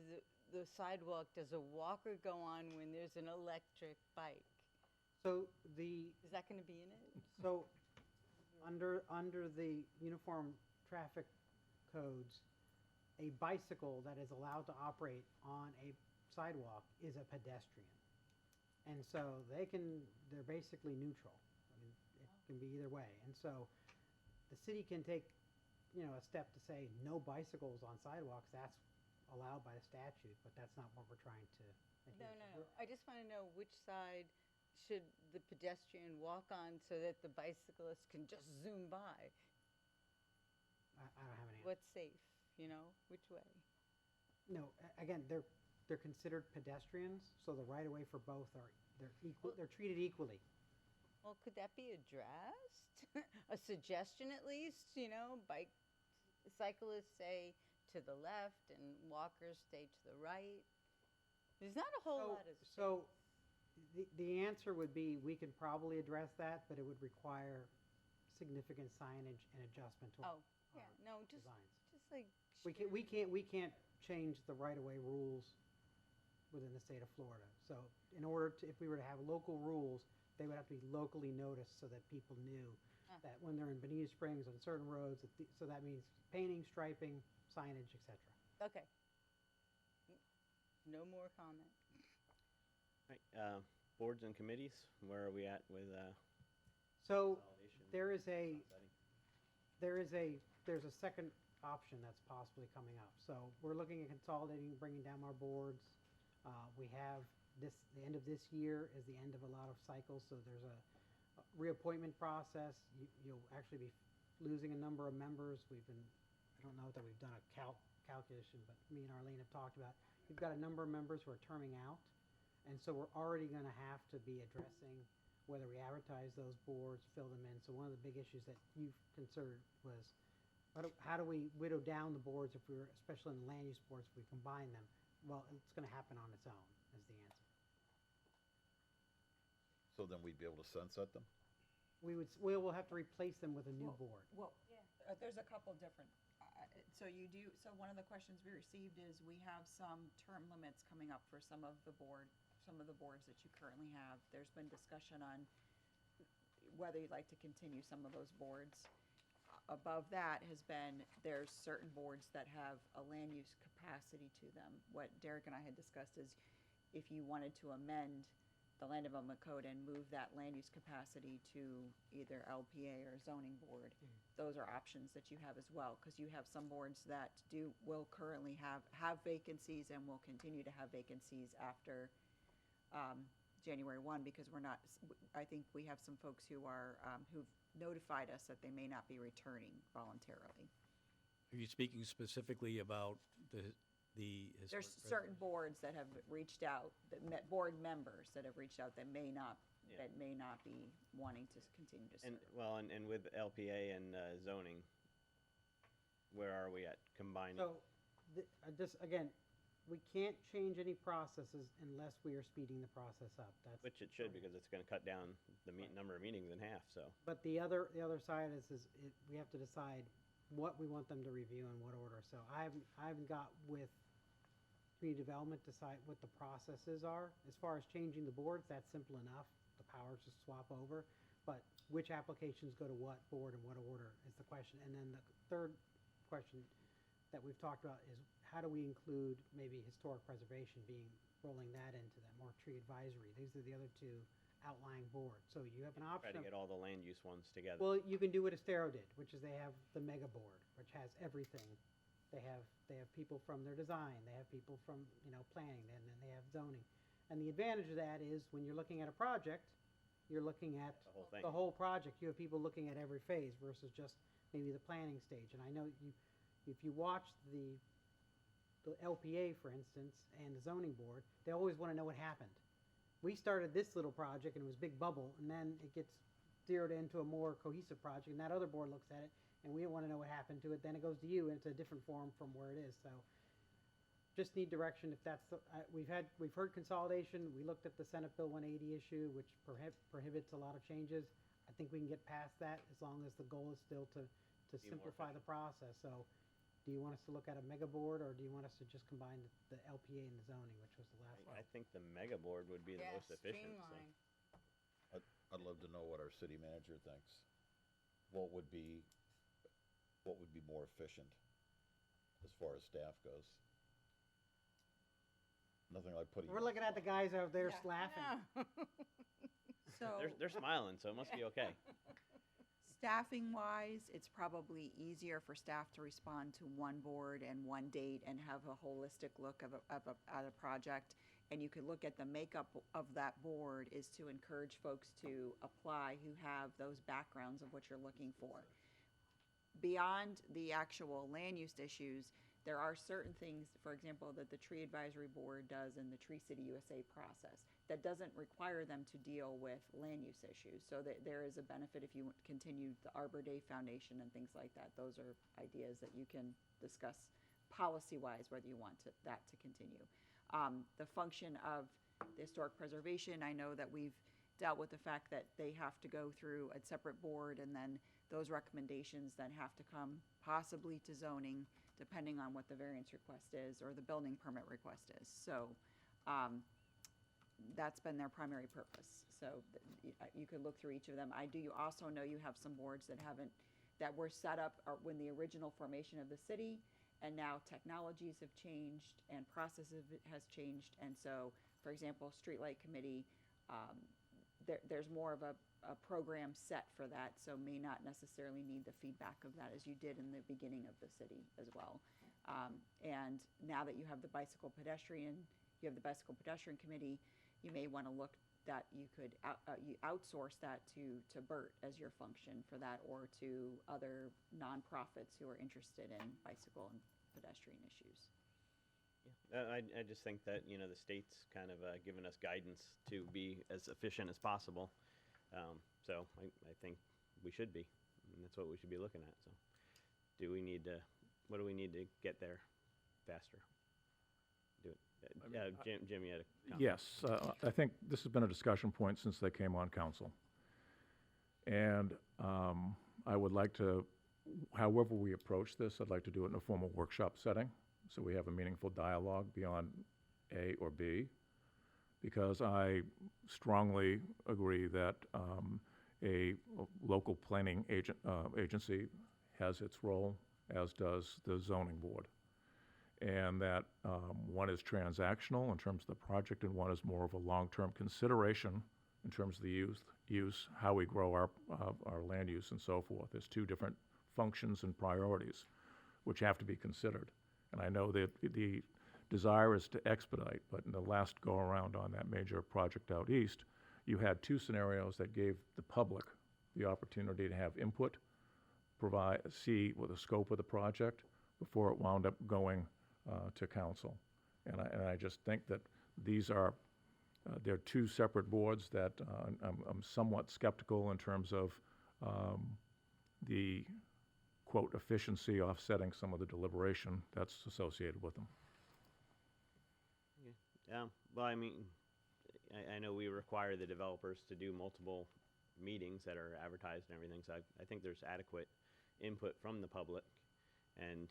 the sidewalk does a walker go on when there's an electric bike? So Is that going to be in it? So under the uniform traffic codes, a bicycle that is allowed to operate on a sidewalk is a pedestrian. And so they're basically neutral. I mean, it can be either way. And so the city can take, a step to say no bicycles on sidewalks. That's allowed by the statute, but that's not what we're trying to adhere to. No. I just want to know which side should the pedestrian walk on so that the bicyclist can just zoom by? I don't have any. What's safe, which way? No, again, they're considered pedestrians, so the right of way for both they're equal. They're treated equally. Well, could that be addressed? A suggestion at least, cyclists say to the left and walkers stay to the right. There's not a whole lot of space. So the answer would be we could probably address that, but it would require significant signage and adjustment to our designs. Just like We can't change the right-of-way rules within the state of Florida. So in order to, if we were to have local rules, they would have to be locally noticed so that people knew that when they're in Bonita Springs on certain roads, so that means painting, striping, signage, etc. Okay. No more comment. Right, boards and committees, where are we at with So consolidation? there's a second option that's possibly coming up. So we're looking at consolidating, bringing down our boards. We have the end of this year is the end of a lot of cycles, so there's a reappointment process. You'll actually be losing a number of members. I don't know that we've done a calculation, but me and Arlene have talked about, we've got a number of members who are terming out. And so we're already going to have to be addressing whether we advertise those boards, fill them in. So one of the big issues that you've considered was how do we whittle down the boards especially in the land use boards, if we combine them? Well, it's going to happen on its own is the answer. So then we'd be able to sunset them? We'll have to replace them with a new board. Well, there's a couple different, so one of the questions we received is we have some term limits coming up for some of the boards that you currently have. There's been discussion on whether you'd like to continue some of those boards. Above that there's certain boards that have a land use capacity to them. What Derek and I had discussed is if you wanted to amend the land development code and move that land use capacity to either LPA or zoning board, those are options that you have as well, because you have some boards that will currently have vacancies and will continue to have vacancies after January 1, because I think we have some folks who've notified us that they may not be returning voluntarily. Are you speaking specifically about the There's certain boards that have reached out, board members that have reached out that may not be wanting to continue to serve. And with LPA and zoning, where are we at combining? So again, we can't change any processes unless we are speeding the process up. Which it should, because it's going to cut down the number of meetings in half. So. But the other side is we have to decide what we want them to review in what order. So I haven't got with community development decide what the processes are. As far as changing the boards, that's simple enough. The powers just swap over. But which applications go to what board and what order is the question. And then the third question that we've talked about is how do we include maybe historic preservation rolling that into that more tree advisory. These are the other two outlying board. So you have an Try option to of, get all the land use ones together. well, you can do what Estero did, which is they have the mega board, which has everything. They have people from their design, they have people from, planning, and then they have zoning. And the advantage of that is when you're looking at a project, you're looking at The whole thing. the whole project. You have people looking at every phase versus just maybe the planning stage. And I know if you watch the LPA, for instance, and the zoning board, they always want to know what happened. We started this little project and it was a big bubble, and then it gets steered into a more cohesive project, and that other board looks at it, and we want to know what happened to it. Then it goes to you, and it's a different form from where it is. So just need direction. If that's we've heard consolidation. We looked at the Senate Bill 180 issue, which prohibits a lot of changes. I think we can get past that as long as the goal is still to simplify the process. So do you want us to look at a mega board, or do you want us to just combine the LPA and the zoning, which was the last one? I think the mega board would be the most efficient. Streamline. I'd love to know what our city manager thinks. What would be more efficient as far as staff goes? Nothing like putting. We're looking at the guys out there Yeah. laughing. So They're smiling, so it must be okay. staffing wise, it's probably easier for staff to respond to one board and one date and have a holistic look at a project. And you could look at the makeup of that board is to encourage folks to apply who have those backgrounds of what you're looking for. Beyond the actual land use issues, there are certain things, for example, that the Tree Advisory Board does in the Tree City USA process that doesn't require them to deal with land use issues. So that there is a benefit if you continue the Arbor Day Foundation and things like that. Those are ideas that you can discuss policy-wise, whether you want that to continue. The function of the historic preservation, I know that we've dealt with the fact that they have to go through a separate board, and then those recommendations then have to come possibly to zoning, depending on what the variance request is or the building permit request is. So that's been their primary purpose. So you could look through each of them. I do also know you have some boards that were set up when the original formation of the city, and now technologies have changed and processes has changed. And so, for example, Streetlight Committee, there's more of a program set for that, so may not necessarily need the feedback of that as you did in the beginning of the city as well. And now that you have the bicycle pedestrian committee, you may want to look that you could you outsource that to BERT as your function for that, or to other nonprofits who are interested in bicycle and pedestrian issues. I just think that, the state's kind of given us guidance to be as efficient as possible. So I think we should be, and that's what we should be looking at. So what do we need to get there faster? Do it. Jim, you had a comment. Yes, I think this has been a discussion point since they came on council. And I would like to, however we approach this, I'd like to do it in a formal workshop setting, so we have a meaningful dialogue beyond A or B, because I strongly agree that a local planning agency has its role, as does the zoning board. And that one is transactional in terms of the project, and one is more of a long-term consideration in terms of the use, how we grow our land use and so forth. There's two different functions and priorities which have to be considered. And I know that the desire is to expedite, but in the last go-around on that major project out east, you had two scenarios that gave the public the opportunity to have input, see what the scope of the project before it wound up going to council. And I just think that these are, they're two separate boards that I'm somewhat skeptical in terms of the, quote, efficiency offsetting some of the deliberation that's associated with them. Well, I mean, I know we require the developers to do multiple meetings that are advertised and everything, so I think there's adequate input from the public, and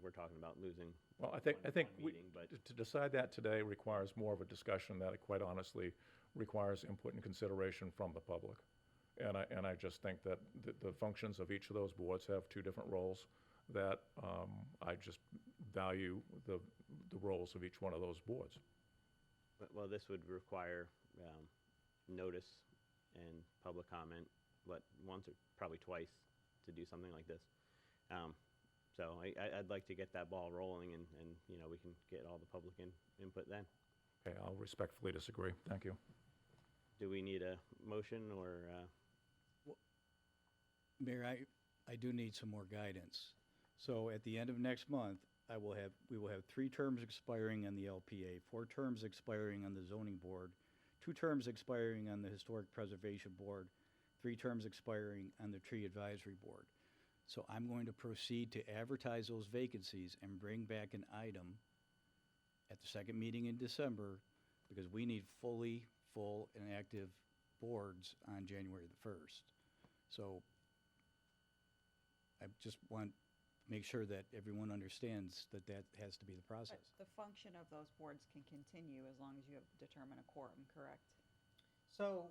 we're talking about losing. Well, I think one meeting, but to decide that today requires more of a discussion that, quite honestly, requires input and consideration from the public. And I just think that the functions of each of those boards have two different roles, that I just value the roles of each one of those boards. well, this would require notice and public comment, but once or probably twice to do something like this. So I'd like to get that ball rolling and, you know, we can get all the public input then. Okay, I'll respectfully disagree. Thank you. Do we need a motion or, Mayor, I do need some more guidance. So at the end of next month, we will have 3 terms expiring on the LPA, 4 terms expiring on the zoning board, 2 terms expiring on the Historic Preservation Board, 3 terms expiring on the Tree Advisory Board. So I'm going to proceed to advertise those vacancies and bring back an item at the second meeting in December, because we need full and active boards on January the 1st. So I just want to make sure that everyone understands that that has to be the But process. the function of those boards can continue as long as you have determined a quorum, correct? So,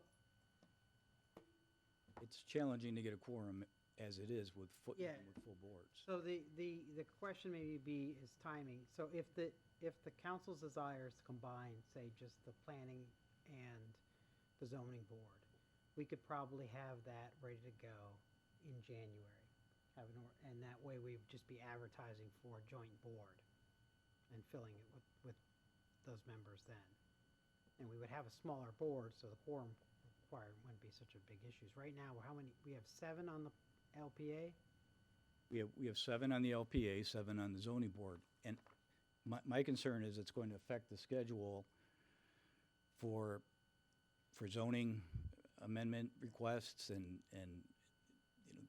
It's challenging to get a quorum as it is with Yeah. with full boards. so the question maybe is timing. So if the council's desire is to combine, say, just the planning and the zoning board, we could probably have that ready to go in January. And that way we'd just be advertising for a joint board and filling it with those members then. And we would have a smaller board, so the quorum requirement wouldn't be such a big issue. Right now, how many, we have 7 on the LPA? We have 7 on the LPA, 7 on the zoning board. And my concern is it's going to affect the schedule for zoning amendment requests and you know,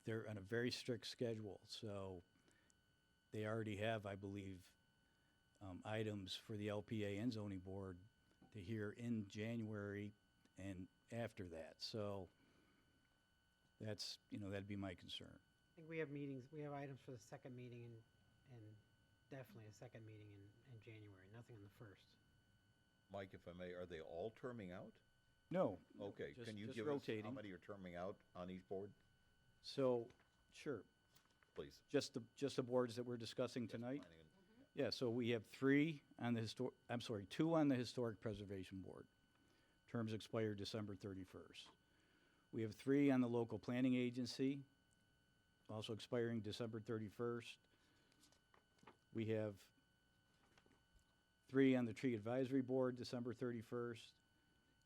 they're on a very strict schedule. So they already have, I believe, items for the LPA and zoning board to hear in January and after that. So that's, you know, that'd be my concern. I think we have meetings, we have items for the second meeting and definitely a second meeting in January, nothing on the first. Mike, if I may, are they all terming out? No. Okay, just- can you just give us how rotating. many are terming out on each board, So, sure. please? Just the boards that we're discussing tonight? Planning and- Yeah, so we have 2 on the Historic Preservation Board. Terms expire December 31st. We have 3 on the Local Planning Agency, also expiring December 31st. We have 3 on the Tree Advisory Board, December 31st,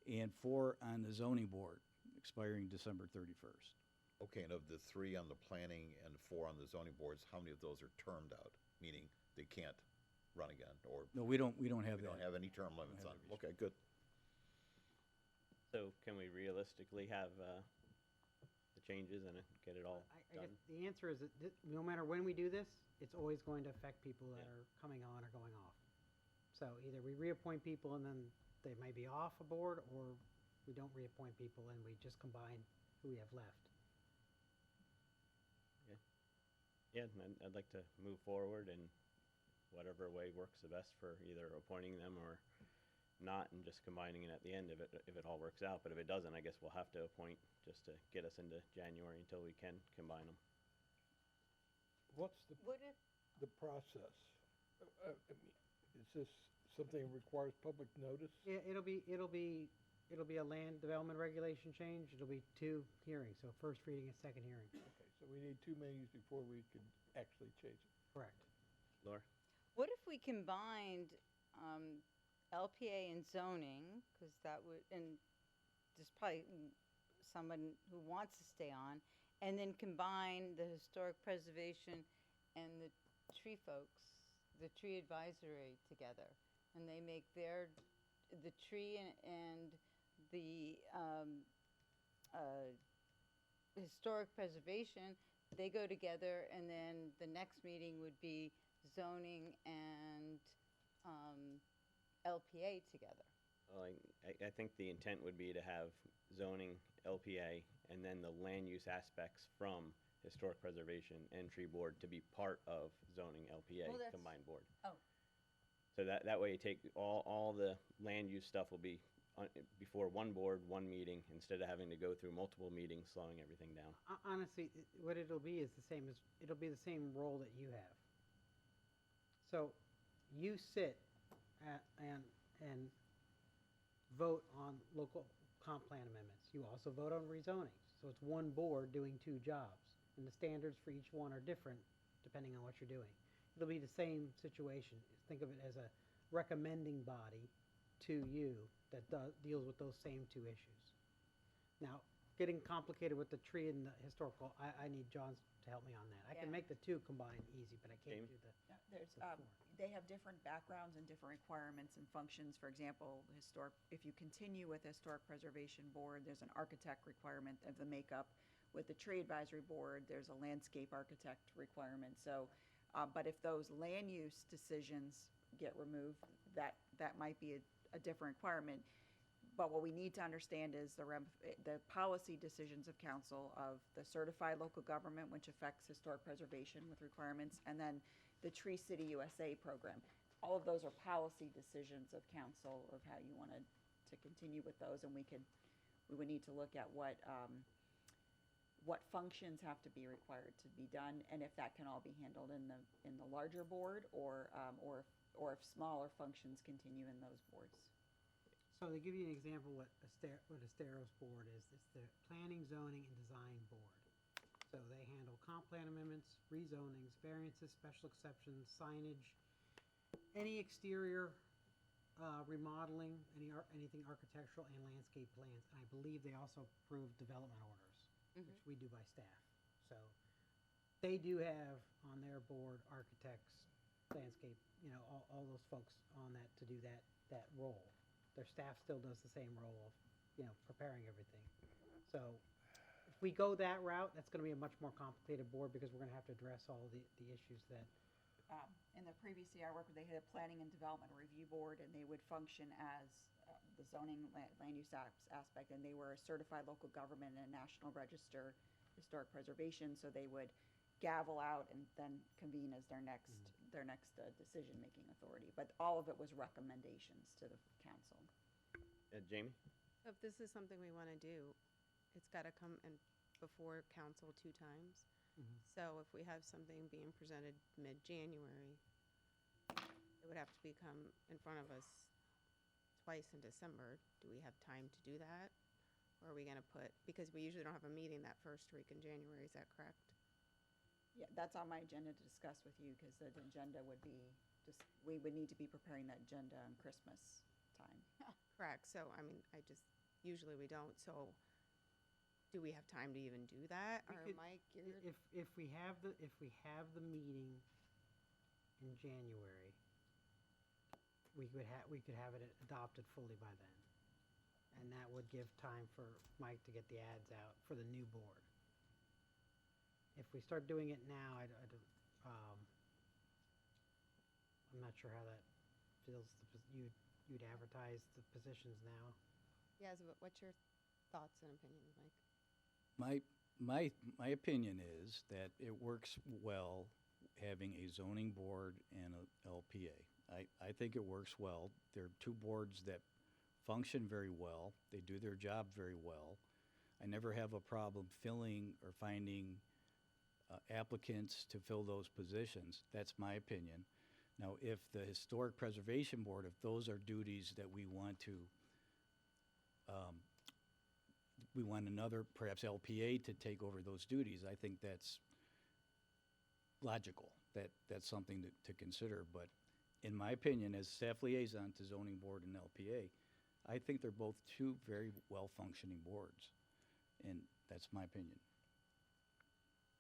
and 4 on the Zoning Board, expiring December 31st. Okay, and of the 3 on the planning and 4 on the zoning boards, how many of those are termed out? Meaning they can't run again, or No, we don't have we that. don't have any term limits have on? that Okay, good. so can we realistically have, the changes and get it all I done? guess the answer is that no matter when we do this, it's always going to affect people that are coming on or going off. So either we reappoint people and then they may be off a board, or we don't reappoint people and we just combine who we have left. Yeah, and I'd like to move forward in whatever way works the best for either appointing them or not, and just combining it at the end if it all works out. But if it doesn't, I guess we'll have to appoint just to get us into January until we can combine them. What's the Would it, process? I mean, is this something that requires public notice? Yeah, it'll be a land development regulation change. It'll be 2 hearings, so first reading and second hearing. Okay, so we need 2 meetings before we can actually change it. Correct. Laura? what if we combined LPA and zoning, because that would, and there's probably someone who wants to stay on, and then combine the historic preservation and the tree folks, the tree advisory together, and they make the tree and the historic preservation, they go together, and then the next meeting would be zoning and LPA together. Well, I think the intent would be to have zoning, LPA, and then the land use aspects from historic preservation and tree board to be part of zoning, LPA Well, that's- combined board. Oh. So that way you take all the land use stuff will be before one board, one meeting, instead of having to go through multiple meetings, slowing everything down. Honestly, what it'll be is it'll be the same role that you have. So you sit and vote on local comp plan amendments. You also vote on rezoning. So it's one board doing two jobs. And the standards for each one are different depending on what you're doing. It'll be the same situation. Think of it as a recommending body to you that deals with those same two issues. Now, getting complicated with the tree and the historical, I need John to help me on that. I can Yeah. make the two combined easy, but I can't do the. Yeah, there's, the four. they have different backgrounds and different requirements and functions. For example, if you continue with Historic Preservation Board, there's an architect requirement of the makeup. With the Tree Advisory Board, there's a landscape architect requirement. So, but if those land use decisions get removed, that might be a different requirement. But what we need to understand is the policy decisions of council of the certified local government, which affects historic preservation with requirements, and then the Tree City USA program. All of those are policy decisions of council of how you wanted to continue with those, and we would need to look at what functions have to be required to be done, and if that can all be handled in the larger board, or if smaller functions continue in those boards. So to give you an example, what Estero's board is, it's the Planning, Zoning, and Design Board. So they handle comp plan amendments, rezonings, variances, special exceptions, signage, any exterior remodeling, anything architectural, and landscape plans. And I believe they also approve development orders, which we do by staff. So they do have on their board architects, landscape, all those folks on that to do that role. Their staff still does the same role of, preparing everything. So if we go that route, that's going to be a much more complicated board because we're going to have to address all the issues that. In the previous year I worked with, they had a Planning and Development Review Board, and they would function as the zoning land use aspect, and they were a certified local government and a National Register Historic Preservation, so they would gavel out and then convene as their next decision-making authority. But all of it was recommendations to the council. Jamie? If this is something we want to do, it's got to come in before council 2 times. So if we have something being presented mid-January, it would have to come in front of us twice in December. Do we have time to do that? Or are we going to because we usually don't have a meeting that first week in January, is that correct? Yeah, that's on my agenda to discuss with you, because the agenda would be we would need to be preparing that agenda on Christmas time. Correct. So, usually we don't. So do we have time to even do that? Or Mike, if we have the meeting in January, we could have it adopted fully by then, and that would give time for Mike to get the ads out for the new board. If we start doing it now, I'm not sure how that feels. You'd advertise the positions now. Yes, but what's your thoughts and opinions, Mike? My opinion is that it works well having a zoning board and a LPA. I think it works well. They're two boards that function very well. They do their job very well. I never have a problem filling or finding applicants to fill those positions. That's my opinion. Now, if the Historic Preservation Board, if those are duties that we want to we want another, perhaps LPA, to take over those duties, I think that's logical. That's something to consider. But in my opinion, as staff liaison to Zoning Board and LPA, I think they're both two very well-functioning boards. And that's my opinion.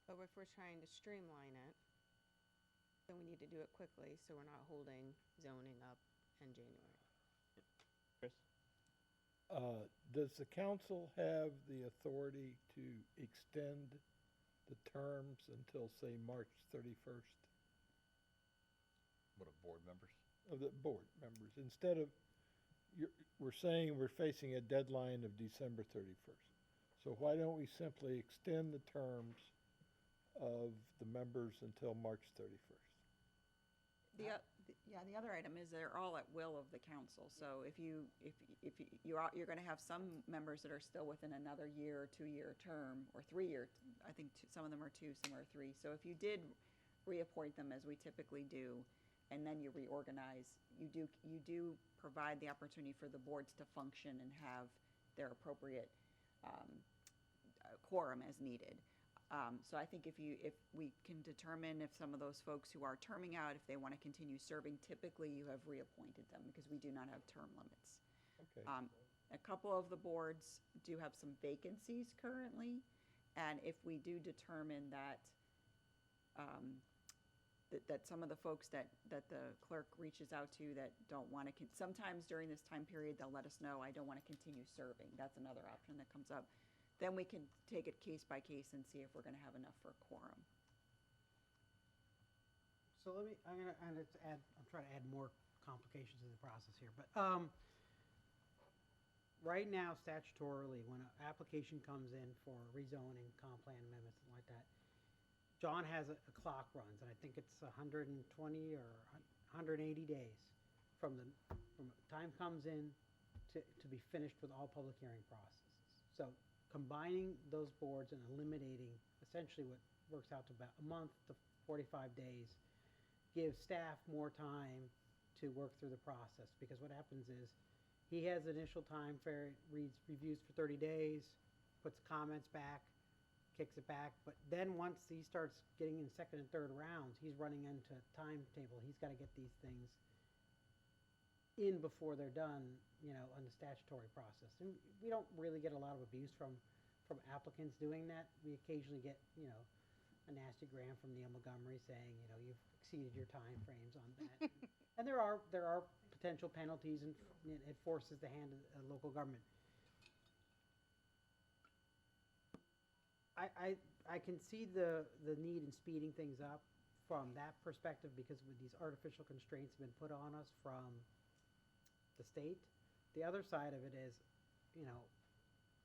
But if we're trying to streamline it, then we need to do it quickly so we're not holding zoning up in January. Chris? Does the council have the authority to extend the terms until, say, March 31st? What, of board members? Of the board members, instead of, we're saying we're facing a deadline of December 31st. So why don't we simply extend the terms of the members until March 31st? The other item is they're all at will of the council. So if you're going to have some members that are still within another year or 2-year term, or 3-year, I think some of them are 2, some are 3. So if you did reappoint them, as we typically do, and then you reorganize, you do provide the opportunity for the boards to function and have their appropriate quorum as needed. So I think if we can determine if some of those folks who are terming out, if they want to continue serving, typically you have reappointed them because we do not have term limits. Okay. A couple of the boards do have some vacancies currently, and if we do determine that that some of the folks that the clerk reaches out to that don't want to, sometimes during this time period, they'll let us know, I don't want to continue serving. That's another option that comes up. Then we can take it case by case and see if we're going to have enough for a quorum. So I'm trying to add more complications to the process here, but right now statutorily, when an application comes in for rezoning, comp plan amendments, something like that, John has a clock runs, and I think it's 120 or 180 days from the time comes in to be finished with all public hearing processes. So combining those boards and eliminating essentially what works out to about a month to 45 days gives staff more time to work through the process, because what happens is he has initial time for reviews for 30 days, puts comments back, kicks it back, but then once he starts getting in second and third rounds, he's running into timetable. He's got to get these things in before they're done, on the statutory process. And we don't really get a lot of abuse from applicants doing that. We occasionally get, a nasty gram from Neil Montgomery saying, you've exceeded your time frames on that. And there are potential penalties, and it forces the hand of local government. I can see the need in speeding things up from that perspective, because with these artificial constraints have been put on us from the state. The other side of it is,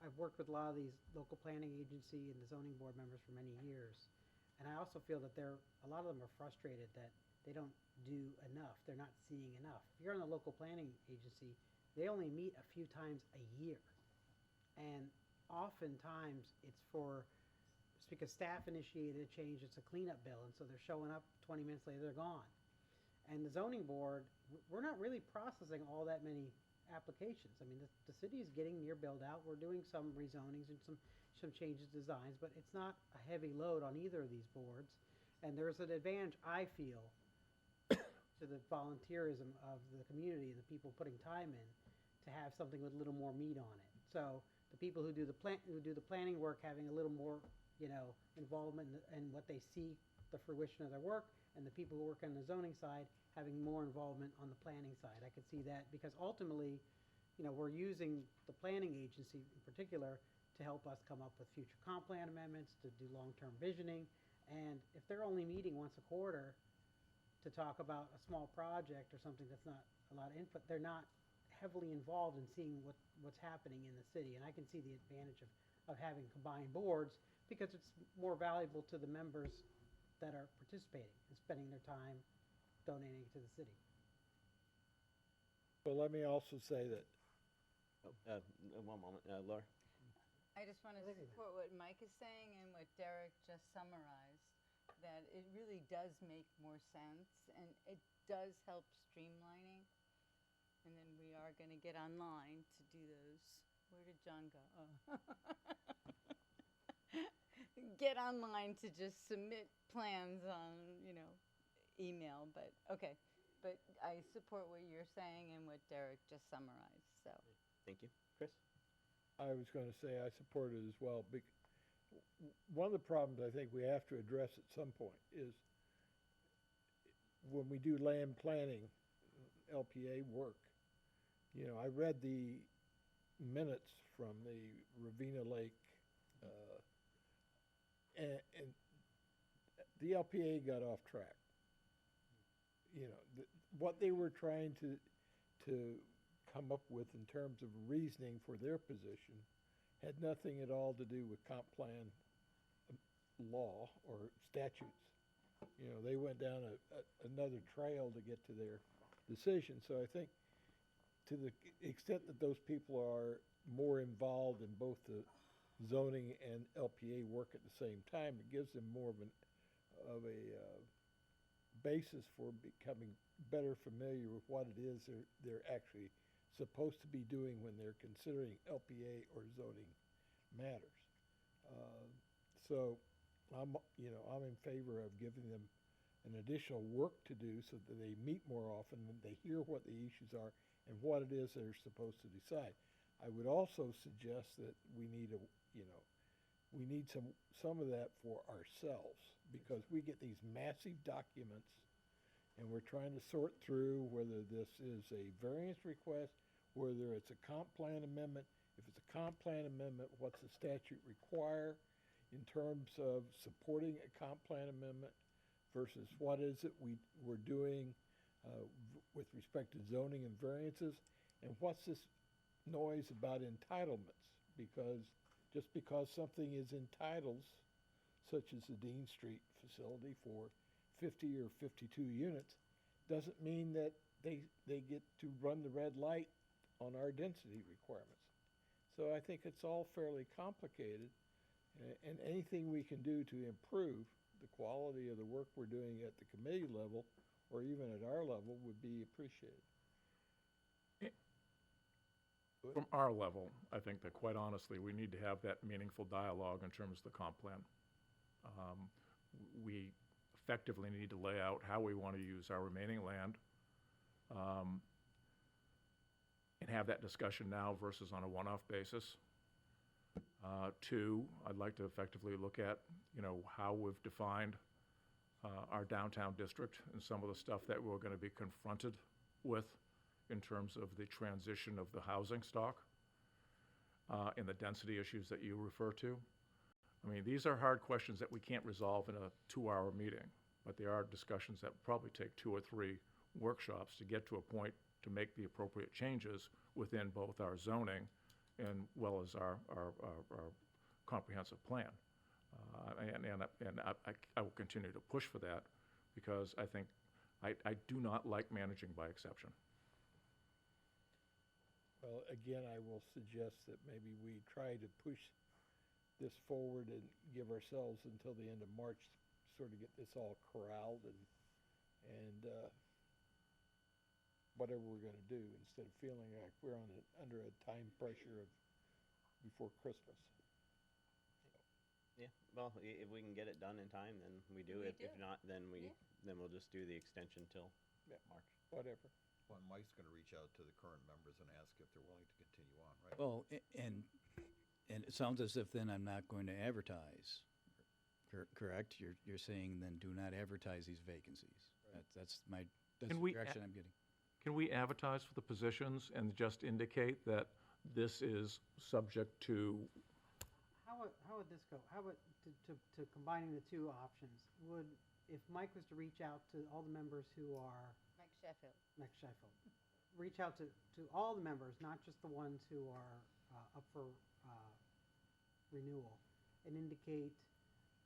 I've worked with a lot of these local planning agency and the zoning board members for many years, and I also feel that a lot of them are frustrated that they don't do enough. They're not seeing enough. If you're on the local planning agency, they only meet a few times a year, and oftentimes it's because staff initiated a change. It's a cleanup bill, and so they're showing up 20 minutes later, they're gone. And the zoning board, we're not really processing all that many applications. I mean, the city is getting near build out. We're doing some rezonings and some changes to designs, but it's not a heavy load on either of these boards. And there's an advantage, I feel, to the volunteerism of the community, the people putting time in, to have something with a little more meat on it. So the people who do the planning work having a little more, involvement in what they see, the fruition of their work, and the people who work on the zoning side having more involvement on the planning side. I could see that, because ultimately, we're using the planning agency in particular to help us come up with future comp plan amendments, to do long-term visioning. And if they're only meeting once a quarter to talk about a small project or something that's not a lot of input, they're not heavily involved in seeing what's happening in the city. And I can see the advantage of having combined boards, because it's more valuable to the members that are participating and spending their time donating to the city. Well, let me also say that. One moment, Laura. I just want to support what Mike is saying and what Derek just summarized, that it really does make more sense, and it does help streamlining. And then we are going to get online to do those. Where did John go? Oh. Get online to just submit plans on, email, but okay. But I support what you're saying and what Derek just summarized, so. Thank you. Chris? I was going to say I support it as well. One of the problems I think we have to address at some point is when we do land planning, LPA work. I read the minutes from the Ravenna Lake, and the LPA got off track. What they were trying to come up with in terms of reasoning for their position had nothing at all to do with comp plan law or statutes. They went down another trail to get to their decision. So I think to the extent that those people are more involved in both the zoning and LPA work at the same time, it gives them more of a basis for becoming better familiar with what it is they're actually supposed to be doing when they're considering LPA or zoning matters. So I'm in favor of giving them an additional work to do so that they meet more often and they hear what the issues are and what it is they're supposed to decide. I would also suggest that we need some of that for ourselves, because we get these massive documents and we're trying to sort through whether this is a variance request, whether it's a comp plan amendment. If it's a comp plan amendment, what's the statute require in terms of supporting a comp plan amendment versus what is it we're doing with respect to zoning and variances, and what's this noise about entitlements? Because just because something is entitled, such as the Dean Street facility for 50 or 52 units, doesn't mean that they get to run the red light on our density requirements. So I think it's all fairly complicated, and anything we can do to improve the quality of the work we're doing at the committee level or even at our level would be appreciated. From our level, I think that quite honestly, we need to have that meaningful dialogue in terms of the comp plan. We effectively need to lay out how we want to use our remaining land, and have that discussion now versus on a one-off basis. Two, I'd like to effectively look at, how we've defined our downtown district and some of the stuff that we're going to be confronted with in terms of the transition of the housing stock and the density issues that you refer to. I mean, these are hard questions that we can't resolve in a 2-hour meeting, but they are discussions that probably take 2 or 3 workshops to get to a point to make the appropriate changes within both our zoning and well as our comprehensive plan. And I will continue to push for that, because I think I do not like managing by exception. Well, again, I will suggest that maybe we try to push this forward and give ourselves until the end of March to sort of get this all corralled and whatever we're going to do, instead of feeling like we're under a time pressure of before Christmas. Yeah, well, if we can get it done in time, then we do. If not, then we'll just do the extension till March. Whatever. Well, Mike's gonna reach out to the current members and ask if they're willing to continue on, right? Well, and it sounds as if then I'm not going to advertise, correct? You're saying then do not advertise these vacancies. That's the direction I'm getting. Can we advertise for the positions and just indicate that this is subject to? How would this go? How would, to combining the two options, if Mike was to reach out to all the members who are Mike Sheffield, reach out to all the members, not just the ones who are up for renewal, and indicate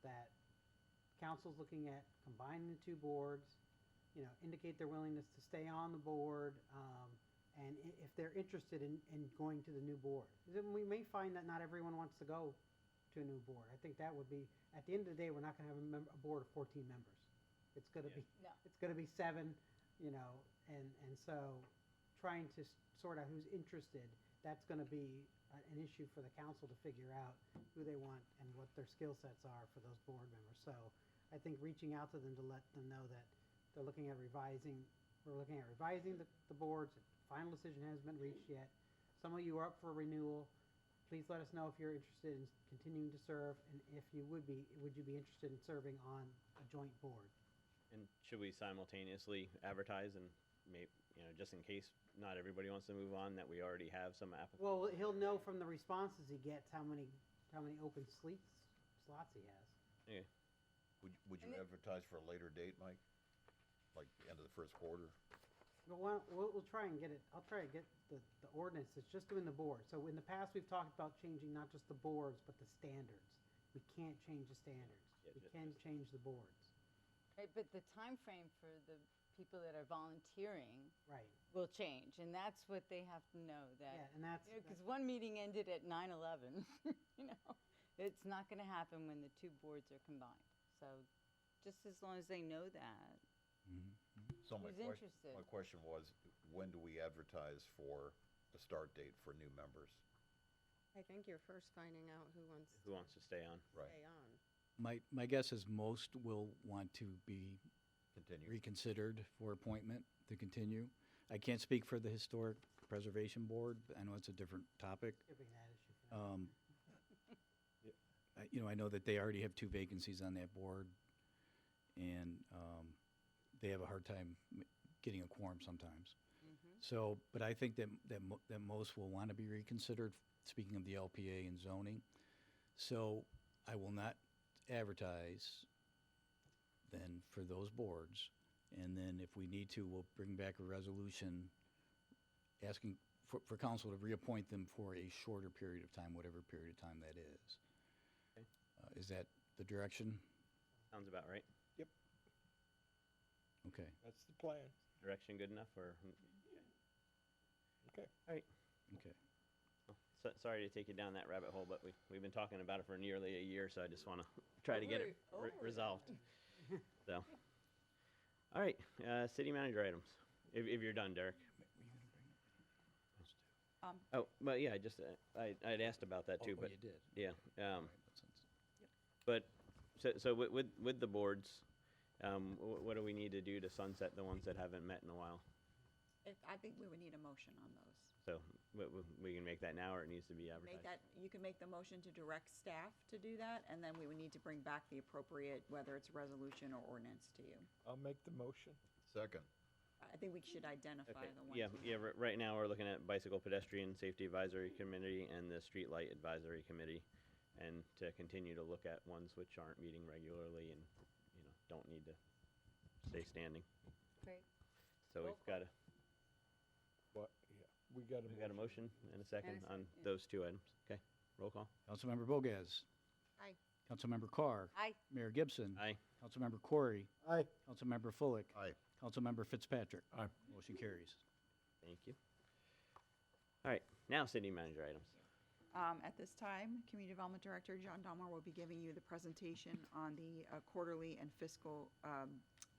that council's looking at combining the two boards, indicate their willingness to stay on the board, and if they're interested in going to the new board. Then we may find that not everyone wants to go to a new board. I think that would be, at the end of the day, we're not going to have a board of 14 members. It's going to be, it's going to be 7, and so trying to sort out who's interested, that's going to be an issue for the council to figure out who they want and what their skill sets are for those board members. So I think reaching out to them to let them know that they're looking at revising, the boards. Final decision hasn't been reached yet. Some of you are up for renewal. Please let us know if you're interested in continuing to serve, and if you would you be interested in serving on a joint board? And should we simultaneously advertise and just in case not everybody wants to move on, that we already have some applicants? Well, he'll know from the responses he gets how many open slots he has. Yeah. Would you advertise for a later date, Mike? Like the end of the first quarter? Well, we'll try and get it. I'll try to get the ordinance. It's just doing the board. So in the past, we've talked about changing not just the boards, but the standards. We can't change the standards. We can change the boards. Right, but the time frame for the people that are volunteering will change, and that's what they have to know. That and that's because one meeting ended at 9/11. It's not going to happen when the two boards are combined. So, just as long as they know that. So my question was, when do we advertise for a start date for new members. I think you're first finding out who wants Who wants to stay on? to stay on. My guess is most will want to be Continue. reconsidered for appointment to continue. I can't speak for the Historic Preservation Board. I know it's a different topic. Could be that issue for them. I know that they already have 2 vacancies on that board, and they have a hard time getting a quorum sometimes. So, but I think that most will want to be reconsidered, speaking of the LPA and zoning. So I will not advertise then for those boards. And then if we need to, we'll bring back a resolution asking for council to reappoint them for a shorter period of time, whatever period of time that is. Okay. Is that the direction? Sounds about right. Yep, Okay. that's the plan. Direction good enough, or? Okay. All right. Okay. Sorry to take you down that rabbit hole, but we've been talking about it for nearly a year, so I just want to try to get it resolved. So, all right, city manager items. If you're done, Derek. Oh, but yeah, I'd asked about that too, but you did. yeah. But so with the boards, what do we need to do to sunset the ones that haven't met in a while? I think we would need a motion on those. So we can make that now, or it needs to be advertised? You can make the motion to direct staff to do that, and then we would need to bring back the appropriate, whether it's resolution or ordinance to you. I'll make the motion. Second. I think we should identify Okay. the ones. Yeah, we yeah. have. Right now, we're looking at Bicycle Pedestrian Safety Advisory Committee and the Street Light Advisory Committee, and to continue to look at ones which aren't meeting regularly and don't need to stay standing. Great. So we've got a What, yeah, we got a motion and a second And a on second, yeah. those 2 items. Okay, roll call. Councilmember Bogas. Aye. Councilmember Carr. Aye. Mayor Gibson. Aye. Councilmember Corey. Aye. Councilmember Fullick. Aye. Councilmember Fitzpatrick. Aye. Motion carries. Thank you. All right, now city manager items. At this time, Community Development Director John Donmar will be giving you the presentation on the quarterly and fiscal,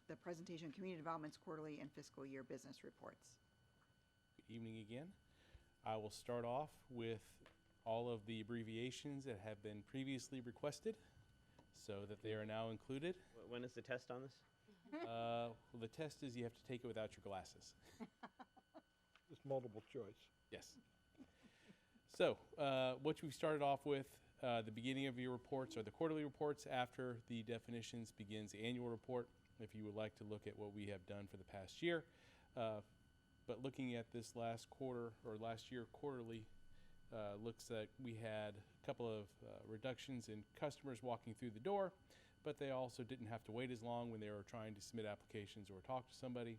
the presentation of Community Development's quarterly and fiscal year business reports. Good evening again. I will start off with all of the abbreviations that have been previously requested so that they are now included. When is the test on this? Well, the test is you have to take it without your glasses. Just multiple choice. Yes. So, what we've started off with, the beginning of your reports are the quarterly reports. After the definitions begins the annual report, if you would like to look at what we have done for the past year. But looking at this last quarter, or last year quarterly, looks like we had a couple of reductions in customers walking through the door, but they also didn't have to wait as long when they were trying to submit applications or talk to somebody.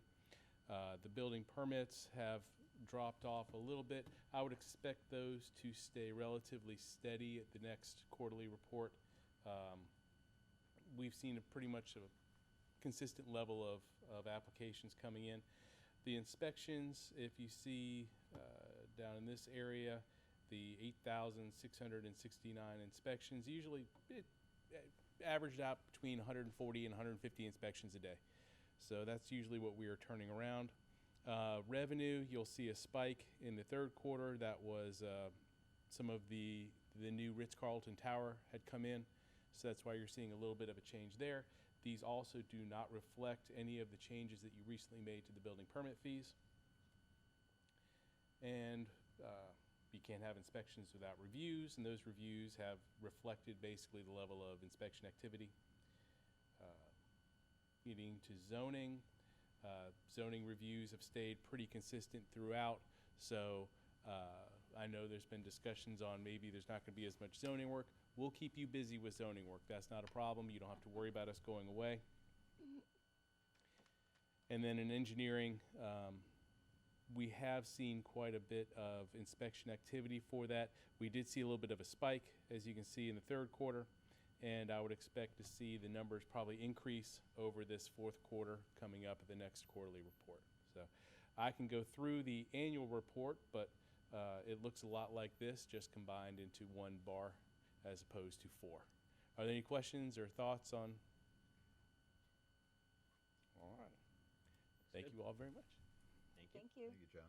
The building permits have dropped off a little bit. I would expect those to stay relatively steady at the next quarterly report. We've seen a pretty much a consistent level of applications coming in. The inspections, if you see down in this area, the 8,669 inspections, usually it averaged out between 140 and 150 inspections a day. So that's usually what we are turning around. Revenue, you'll see a spike in the third quarter. That was some of the new Ritz-Carlton Tower had come in, so that's why you're seeing a little bit of a change there. These also do not reflect any of the changes that you recently made to the building permit fees. And you can't have inspections without reviews, and those reviews have reflected basically the level of inspection activity. Getting to zoning, zoning reviews have stayed pretty consistent throughout, so I know there's been discussions on maybe there's not going to be as much zoning work. We'll keep you busy with zoning work. That's not a problem. You don't have to worry about us going away. And then in engineering, we have seen quite a bit of inspection activity for that. We did see a little bit of a spike, as you can see in the third quarter, and I would expect to see the numbers probably increase over this fourth quarter coming up at the next quarterly report. So I can go through the annual report, but it looks a lot like this, just combined into one bar as opposed to 4. Are there any questions or thoughts on? All right. Thank you all very much. Thank you. Thank you. Thank you, John.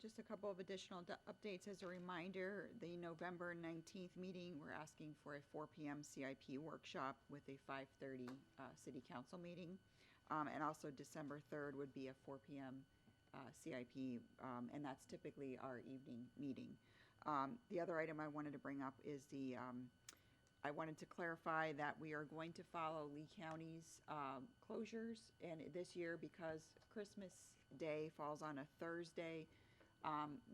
Just a couple of additional updates as a reminder. The November 19th meeting, we're asking for a 4 p.m. CIP workshop with a 5:30 city council meeting. And also December 3rd would be a 4 p.m. CIP, and that's typically our evening meeting. The other item I wanted to bring up is I wanted to clarify that we are going to follow Lee County's closures, and this year, because Christmas Day falls on a Thursday,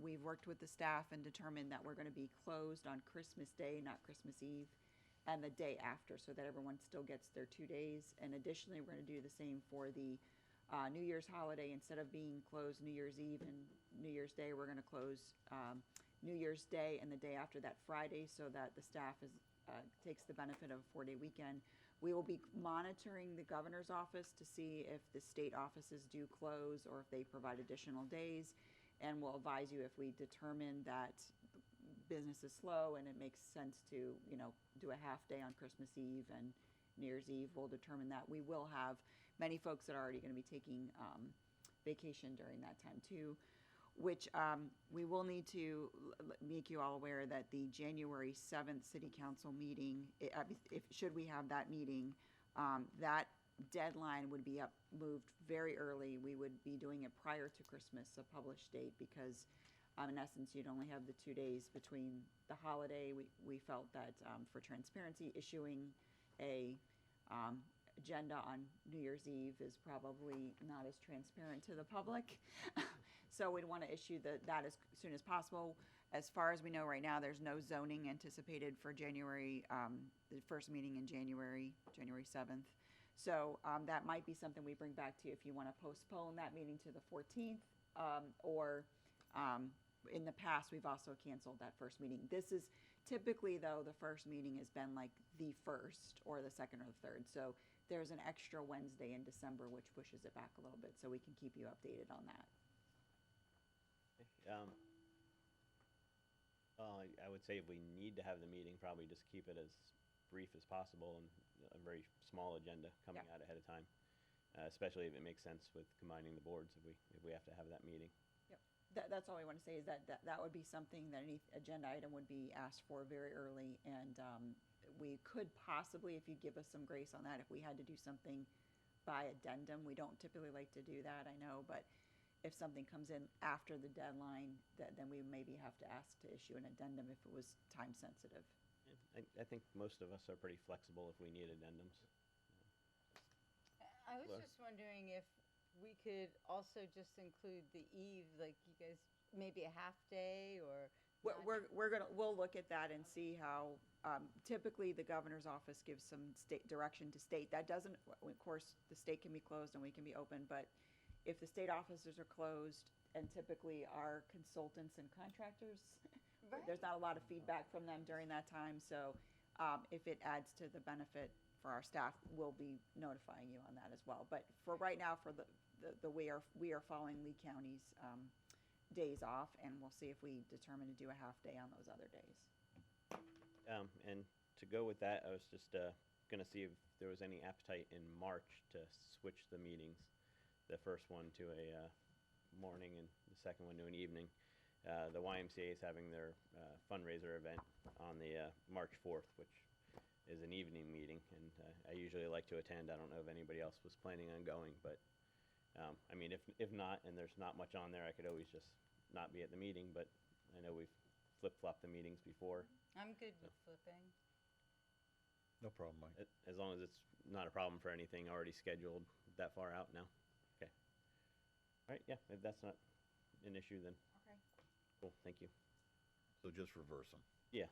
we've worked with the staff and determined that we're going to be closed on Christmas Day, not Christmas Eve, and the day after, so that everyone still gets their 2 days. And additionally, we're going to do the same for the New Year's holiday. Instead of being closed New Year's Eve and New Year's Day, we're going to close New Year's Day and the day after that Friday, so that the staff takes the benefit of a 4-day weekend. We will be monitoring the governor's office to see if the state offices do close or if they provide additional days, and we'll advise you if we determine that business is slow and it makes sense to, do a half day on Christmas Eve and New Year's Eve. We'll determine that. We will have many folks that are already going to be taking vacation during that time too, which we will need to make you all aware that the January 7th City Council meeting, should we have that meeting, that deadline would be moved very early. We would be doing it prior to Christmas, a published date, because in essence, you'd only have the 2 days between the holiday. We felt that for transparency, issuing a agenda on New Year's Eve is probably not as transparent to the public. So we'd want to issue that as soon as possible. As far as we know right now, there's no zoning anticipated for January, the first meeting in January 7th. So that might be something we bring back to you if you want to postpone that meeting to the 14th, or in the past, we've also canceled that first meeting. This is typically, though, the first meeting has been like the first or the second or the third. So there's an extra Wednesday in December, which pushes it back a little bit, so we can keep you updated on that. I would say if we need to have the meeting, probably just keep it as brief as possible and a very small agenda coming out ahead of time, especially if it makes sense with combining the boards if we have to have that meeting. Yep. That's all I want to say is that would be something that any agenda item would be asked for very early, and we could possibly, if you give us some grace on that, if we had to do something by addendum. We don't typically like to do that, I know, but if something comes in after the deadline, then we maybe have to ask to issue an addendum if it was time sensitive. I think most of us are pretty flexible if we need addendums. I was just wondering if we could also just include the eve, like you guys, maybe a half day or. We'll look at that and see how, typically the governor's office gives some state direction to state. That doesn't, of course, the state can be closed and we can be open, but if the state offices are closed, and typically our consultants and contractors, there's not a lot of feedback from them during that time. So if it adds to the benefit for our staff, we'll be notifying you on that as well. But for right now, for we are following Lee County's days off, and we'll see if we determine to do a half day on those other days. And to go with that, I was just going to see if there was any appetite in March to switch the meetings. The first one to a morning and the second one to an evening. The YMCA is having their fundraiser event on the March 4th, which is an evening meeting, and I usually like to attend. I don't know if anybody else was planning on going, but I mean, if not, and there's not much on there, I could always just not be at the meeting, but I know we've flip-flopped the meetings before. I'm good with flipping. No problem, Mike. As long as it's not a problem for anything already scheduled that far out now. Okay. All right, yeah, if that's not an issue, then Okay. cool, thank you. So just reverse them. Yeah.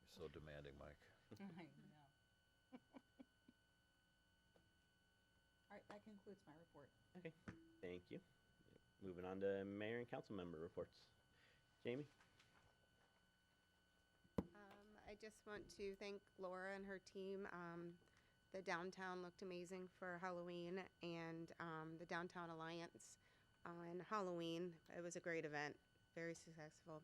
You're so demanding, Mike. I know. All right, that concludes my report. Okay, thank you. Moving on to mayor and council member reports. Jamie? I just want to thank Laura and her team. The downtown looked amazing for Halloween, and the Downtown Alliance on Halloween. It was a great event, very successful.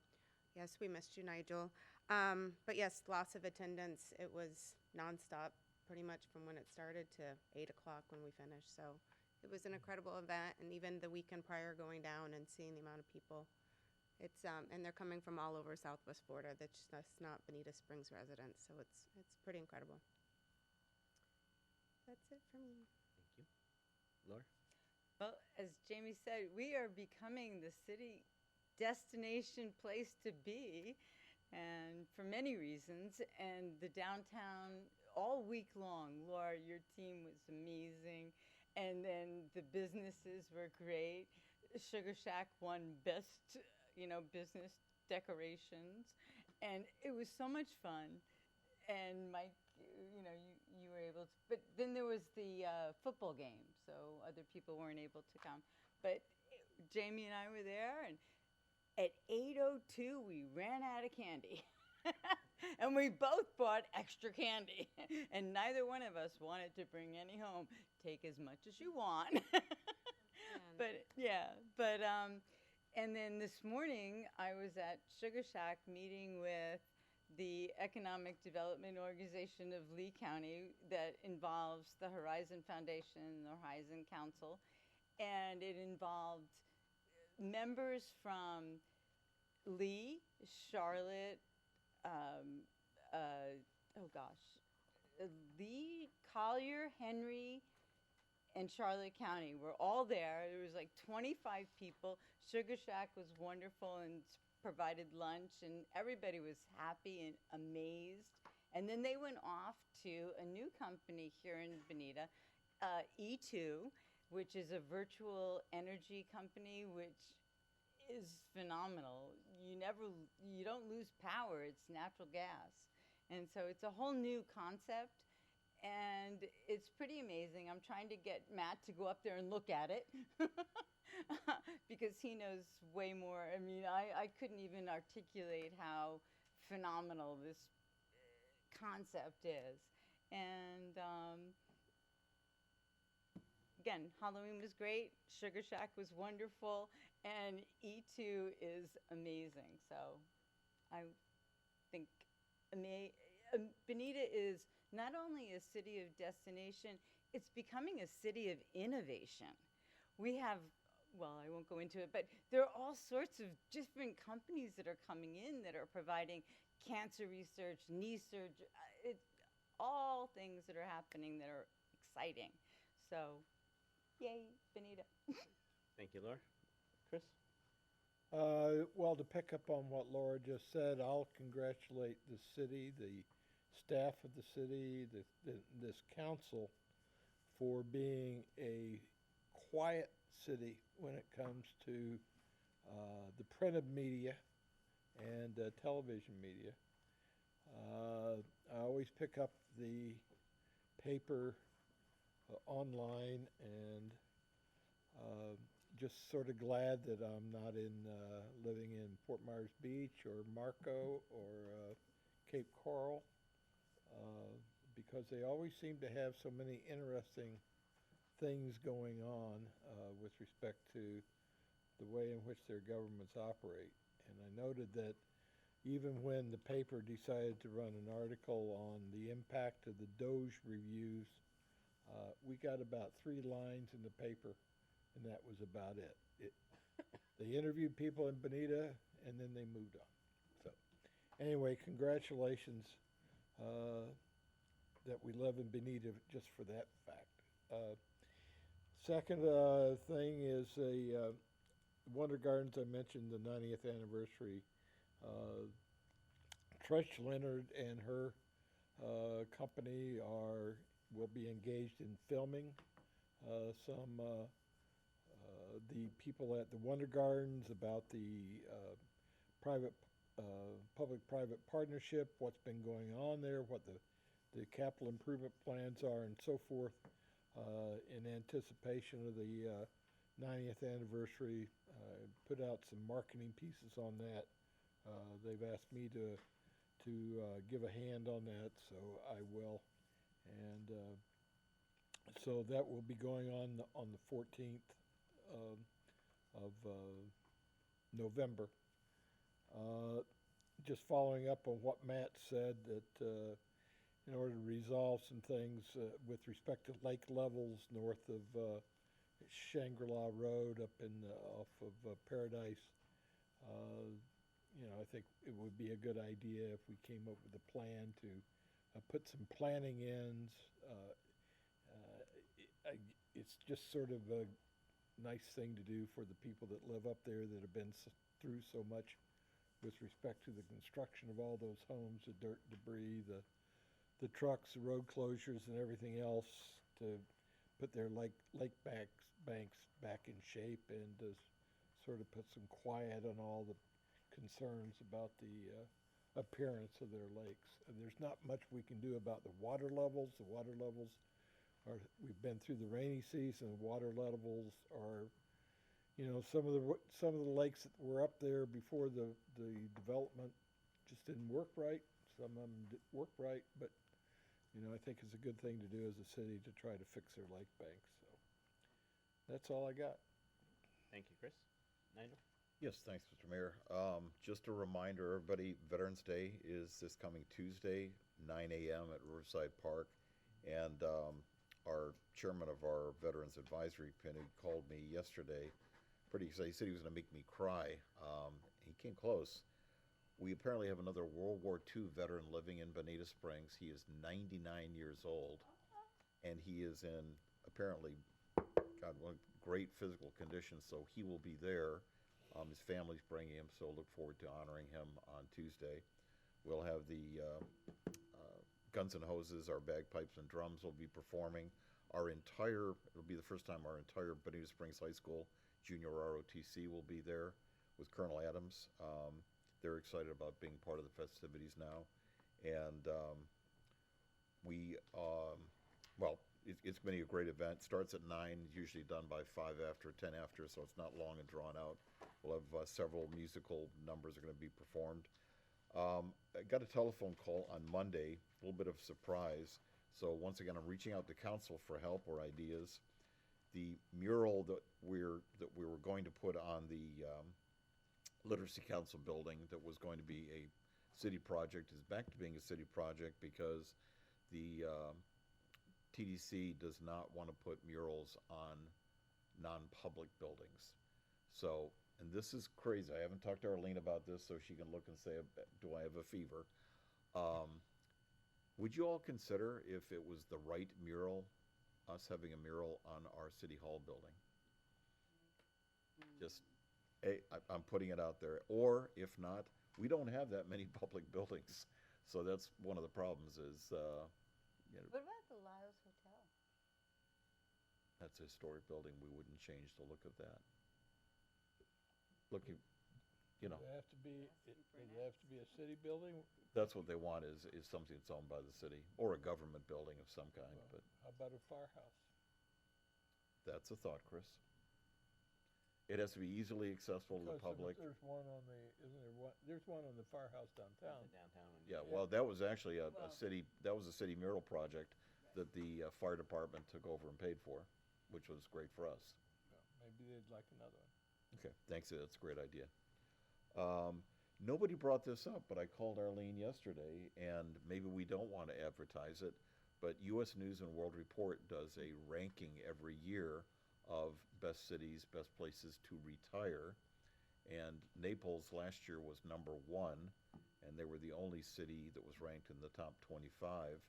Yes, we missed you, Nigel. But yes, lots of attendance. It was nonstop, pretty much from when it started to 8 o'clock when we finished. So It was an incredible event, and even the weekend prior going down and seeing the amount of people. It's and they're coming from all over Southwest Florida. That's not Bonita Springs residents, so it's pretty incredible. That's it for me. Thank you. Laura? Well, as Jamie said, we are becoming the city destination place to be, and for many reasons. And the downtown, all week long, Laura, your team was amazing. And then the businesses were great. Sugar Shack won best, business decorations. And it was so much fun. And Mike, you were able to, but then there was the football game, so other people weren't able to come. But Jamie and I were there, and at 8:02 we ran out of candy. And we both bought extra candy, and neither one of us wanted to bring any home. Take as much as you want. And then this morning I was at Sugar Shack meeting with the Economic Development Organization of Lee County that involves the Horizon Foundation and the Horizon Council, and it involved members from Lee, Charlotte, Lee, Collier, Henry, and Charlotte County were all there. There was like 25 people. Sugar Shack was wonderful and provided lunch, and everybody was happy and amazed. And then they went off to a new company here in Bonita, E2, which is a virtual energy company, which is phenomenal. You don't lose power. It's natural gas. And so it's a whole new concept, and it's pretty amazing. I'm trying to get Matt to go up there and look at it because he knows way more. I mean, I couldn't even articulate how phenomenal this concept is. And again, Halloween was great. Sugar Shack was wonderful. And E2 is amazing. So I think Bonita is not only a city of destination, it's becoming a city of innovation. We have, well, I won't go into it, but there are all sorts of different companies that are coming in that are providing cancer research, knee surgery, all things that are happening that are exciting. So, yay, Bonita. Thank you, Laura. Chris? Well, to pick up on what Laura just said, I'll congratulate the city, the staff of the city, this council for being a quiet city when it comes to the printed media and television media. I always pick up the paper online, and just sort of glad that I'm not living in Fort Myers Beach or Marco or Cape Coral, because they always seem to have so many interesting things going on with respect to the way in which their governments operate. And I noted that even when the paper decided to run an article on the impact of the Doge reviews, we got about 3 lines in the paper, and that was about it. They interviewed people in Bonita, and then they moved on. So anyway, congratulations that we live in Bonita just for that fact. Second thing is Wonder Gardens. I mentioned the 90th anniversary. Trish Leonard and her company will be engaged in filming some the people at the Wonder Gardens about the public-private partnership, what's been going on there, what the capital improvement plans are, and so forth, in anticipation of the 90th anniversary. Put out some marketing pieces on that. They've asked me to give a hand on that, so I will. And so that will be going on the 14th of November. Just following up on what Matt said, that in order to resolve some things with respect to lake levels north of Shangri-La Road up in off of Paradise. You know, I think it would be a good idea if we came up with a plan to put some planning ins. It's just sort of a nice thing to do for the people that live up there that have been through so much with respect to the construction of all those homes, the dirt, debris, the trucks, the road closures, and everything else, to put their lake banks back in shape and to sort of put some quiet on all the concerns about the appearance of their lakes. And there's not much we can do about the water levels. The water levels are, we've been through the rainy season, water levels are, you know, some of the lakes that were up there before the development just didn't work right. Some of them work right, but you know, I think it's a good thing to do as a city to try to fix their lake banks. So that's all I got. Thank you, Chris. Nigel? Yes, thanks, Mr. Mayor. Just a reminder, everybody, Veterans Day is this coming Tuesday, 9 a.m. at Riverside Park. And our chairman of our Veterans Advisory Committee called me yesterday, pretty excited. He said he was going to make me cry. He came close. We apparently have another World War II veteran living in Bonita Springs. He is 99 years old, and he is in, apparently, God, what great physical condition, so he will be there. His family's bringing him, so look forward to honoring him on Tuesday. We'll have the Guns and Hoses, our bagpipes and drums will be performing. It'll be the first time our entire Bonita Springs High School Junior ROTC will be there with Colonel Adams. They're excited about being part of the festivities now. And it's going to be a great event. Starts at 9, usually done by 5 after, 10 after, so it's not long and drawn out. We'll have several musical numbers are going to be performed. I got a telephone call on Monday, a little bit of a surprise. So once again, I'm reaching out to council for help or ideas. The mural that we were going to put on the Literacy Council building that was going to be a city project is back to being a city project because the TDC does not want to put murals on non-public buildings. So, and this is crazy. I haven't talked to Arlene about this, so she can look and say, do I have a fever? Would you all consider, if it was the right mural, us having a mural on our City Hall building? Just, I'm putting it out there. Or, if not, we don't have that many public buildings. So that's one of the problems is, you know. What about the Lyles Hotel? That's a historic building. We wouldn't change the look of that. Looking, you know. Does it have to be, does it have to be a city building? That's what they want is something that's owned by the city or a government building of some kind. Well, but how about a firehouse? that's a thought, Chris. It has to be easily accessible to the Because public. there's one on the, isn't there one, there's one on the firehouse downtown. Downtown. Yeah, well, that was actually a city, that was a city mural project that the fire department took over and paid for, which was great for us. Maybe they'd like another one. Okay, thanks, that's a great idea. Nobody brought this up, but I called Arlene yesterday, and maybe we don't want to advertise it, but U.S. News and World Report does a ranking every year of best cities, best places to retire, and Naples last year was number 1, and they were the only city that was ranked in the top 25.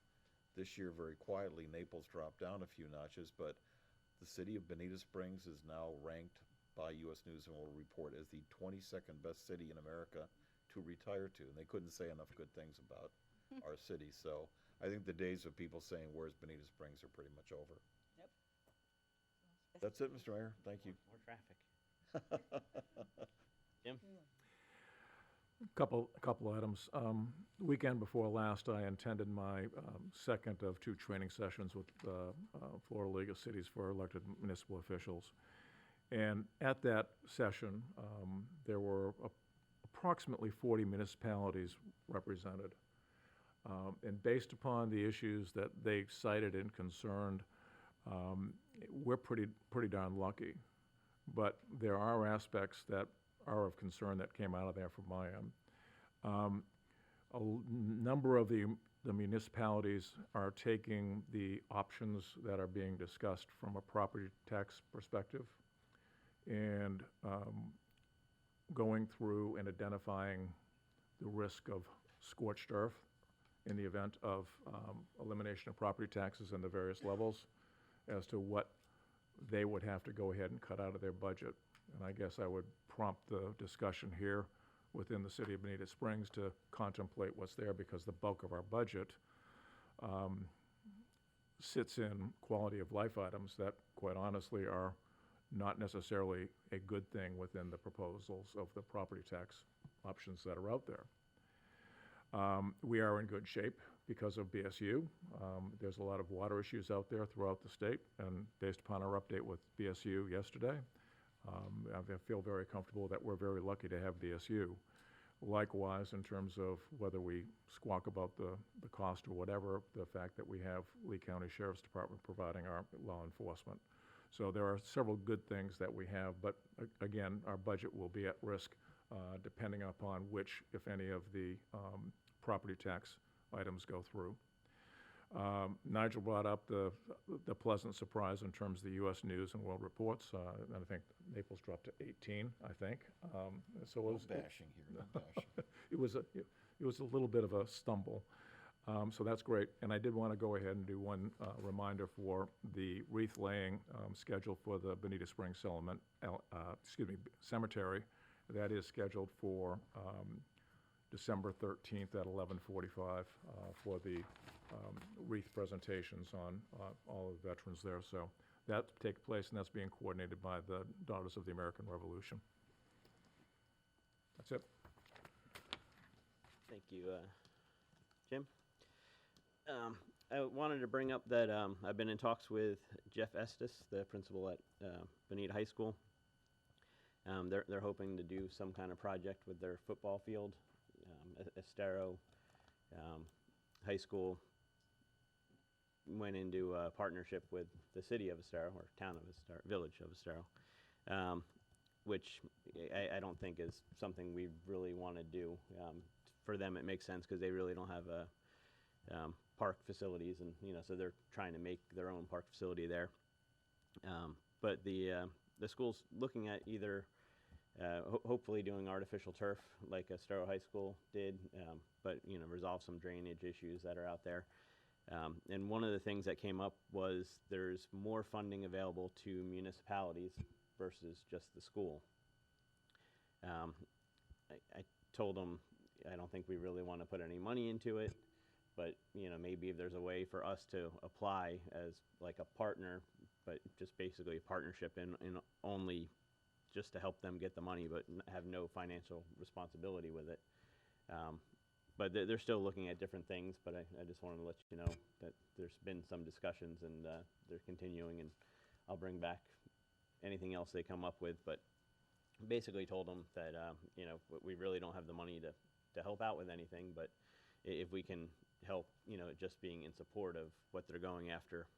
This year, very quietly, Naples dropped down a few notches, but the city of Bonita Springs is now ranked by U.S. News and World Report as the 22nd best city in America to retire to, and they couldn't say enough good things about our city. So I think the days of people saying, where's Bonita Springs, are pretty much over. Yep. That's it, Mr. Mayor. Thank you. More traffic. Jim? Couple items. The weekend before last, I attended my second of 2 training sessions with Florida League of Cities for elected municipal officials. And at that session, there were approximately 40 municipalities represented. And based upon the issues that they cited and concerned, we're pretty darn lucky. But there are aspects that are of concern that came out of there from my end. A number of the the municipalities are taking the options that are being discussed from a property tax perspective and going through and identifying the risk of scorched earth in the event of elimination of property taxes in the various levels as to what they would have to go ahead and cut out of their budget. And I guess I would prompt the discussion here within the city of Bonita Springs to contemplate what's there, because the bulk of our budget sits in quality of life items that, quite honestly, are not necessarily a good thing within the proposals of the property tax options that are out there. We are in good shape because of BSU. There's a lot of water issues out there throughout the state, and based upon our update with BSU yesterday, I feel very comfortable that we're very lucky to have BSU. Likewise, in terms of whether we squawk about the cost or whatever, the fact that we have Lee County Sheriff's Department providing our law enforcement. So there are several good things that we have, but again, our budget will be at risk depending upon which, if any, of the property tax items go through. Nigel brought up the pleasant surprise in terms of the U.S. News and World Reports. And I think Naples dropped to 18, I think. So it was bashing here, no bashing. it was a little bit of a stumble. So that's great. And I did want to go ahead and do one reminder for the wreath laying schedule for the Bonita Springs Cemetery. That is scheduled for December 13th at 11:45 for the wreath presentations on all of the veterans there. So that takes place, and that's being coordinated by the Daughters of the American Revolution. That's it. Thank you, Jim. I wanted to bring up that I've been in talks with Jeff Estes, the principal at Bonita High School. They're hoping to do some kind of project with their football field. Estero High School went into a partnership with the city of Estero, or town of Estero, village of Estero, which I don't think is something we really want to do. For them, it makes sense because they really don't have park facilities, and so they're trying to make their own park facility there. But the school's looking at either hopefully doing artificial turf like Estero High School did, but resolve some drainage issues that are out there. And one of the things that came up was there's more funding available to municipalities versus just the school. I told them I don't think we really want to put any money into it, but maybe if there's a way for us to apply as like a partner, but just basically a partnership in only just to help them get the money, but have no financial responsibility with it. But they're still looking at different things, but I just wanted to let you know that there's been some discussions, and they're continuing, and I'll bring back anything else they come up with. But basically told them that we really don't have the money to help out with anything, but if we can help, just being in support of what they're going after,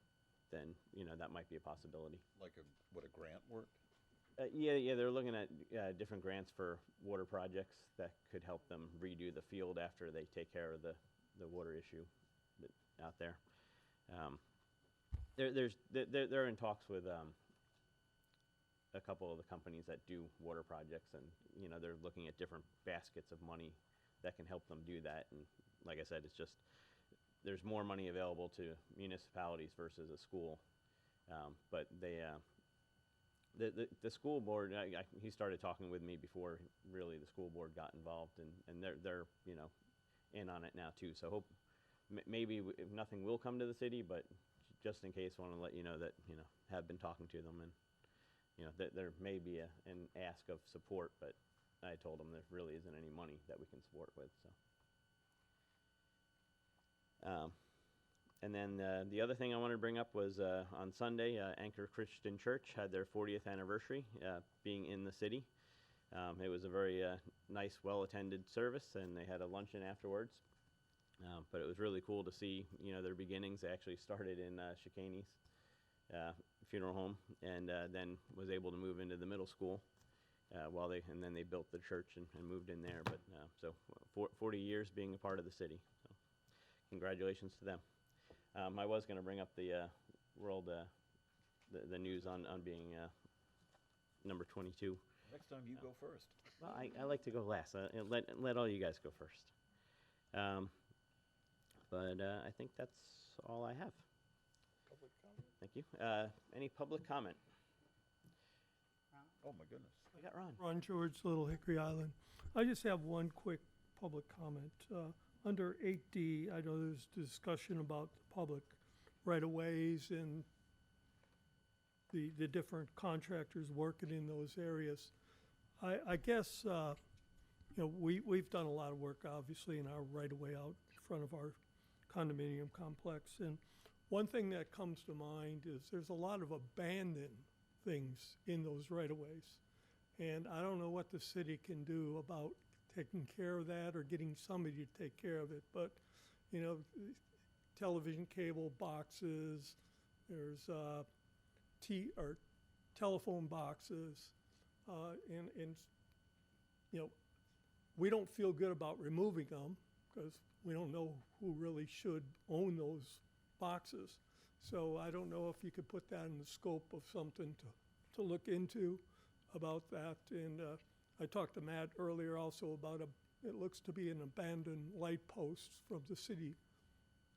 then that might be a possibility. Like would a grant work? Yeah, they're looking at different grants for water projects that could help them redo the field after they take care of the water issue out there. They're in talks with a couple of the companies that do water projects, and they're looking at different baskets of money that can help them do that. And like I said, it's just there's more money available to municipalities versus a school, but they. The school board, he started talking with me before really the school board got involved, and they're in on it now too. So hope maybe if nothing will come to the city, but just in case, want to let you know that have been talking to them, and that there may be an ask of support, but I told them there really isn't any money that we can support with. So. And then the other thing I wanted to bring up was on Sunday, Anchor Christian Church had their 40th anniversary being in the city. It was a very nice, well-attended service, and they had a luncheon afterwards. But it was really cool to see, their beginnings. They actually started in Chicane's funeral home, and then was able to move into the middle school and then they built the church and moved in there. But so 40 years being a part of the city. So congratulations to them. I was going to bring up the world, the news on being number 22. Next time you go first. Well, I like to go last. Let all you guys go first. But I think that's all I have. Public comment? Thank you. Any public comment? Oh, my goodness. We got Ron. Ron George, Little Hickory Island. I just have one quick public comment. Under 8D, I know there's discussion about the public right-of-ways and the different contractors working in those areas. I guess, we've done a lot of work, obviously, in our right-of-way out in front of our condominium complex. And one thing that comes to mind is there's a lot of abandoned things in those right-of-ways. And I don't know what the city can do about taking care of that or getting somebody to take care of it. But, television cable boxes, there's telephone boxes, and we don't feel good about removing them because we don't know who really should own those boxes. So I don't know if you could put that in the scope of something to look into about that. And I talked to Matt earlier also about it looks to be an abandoned light post from the city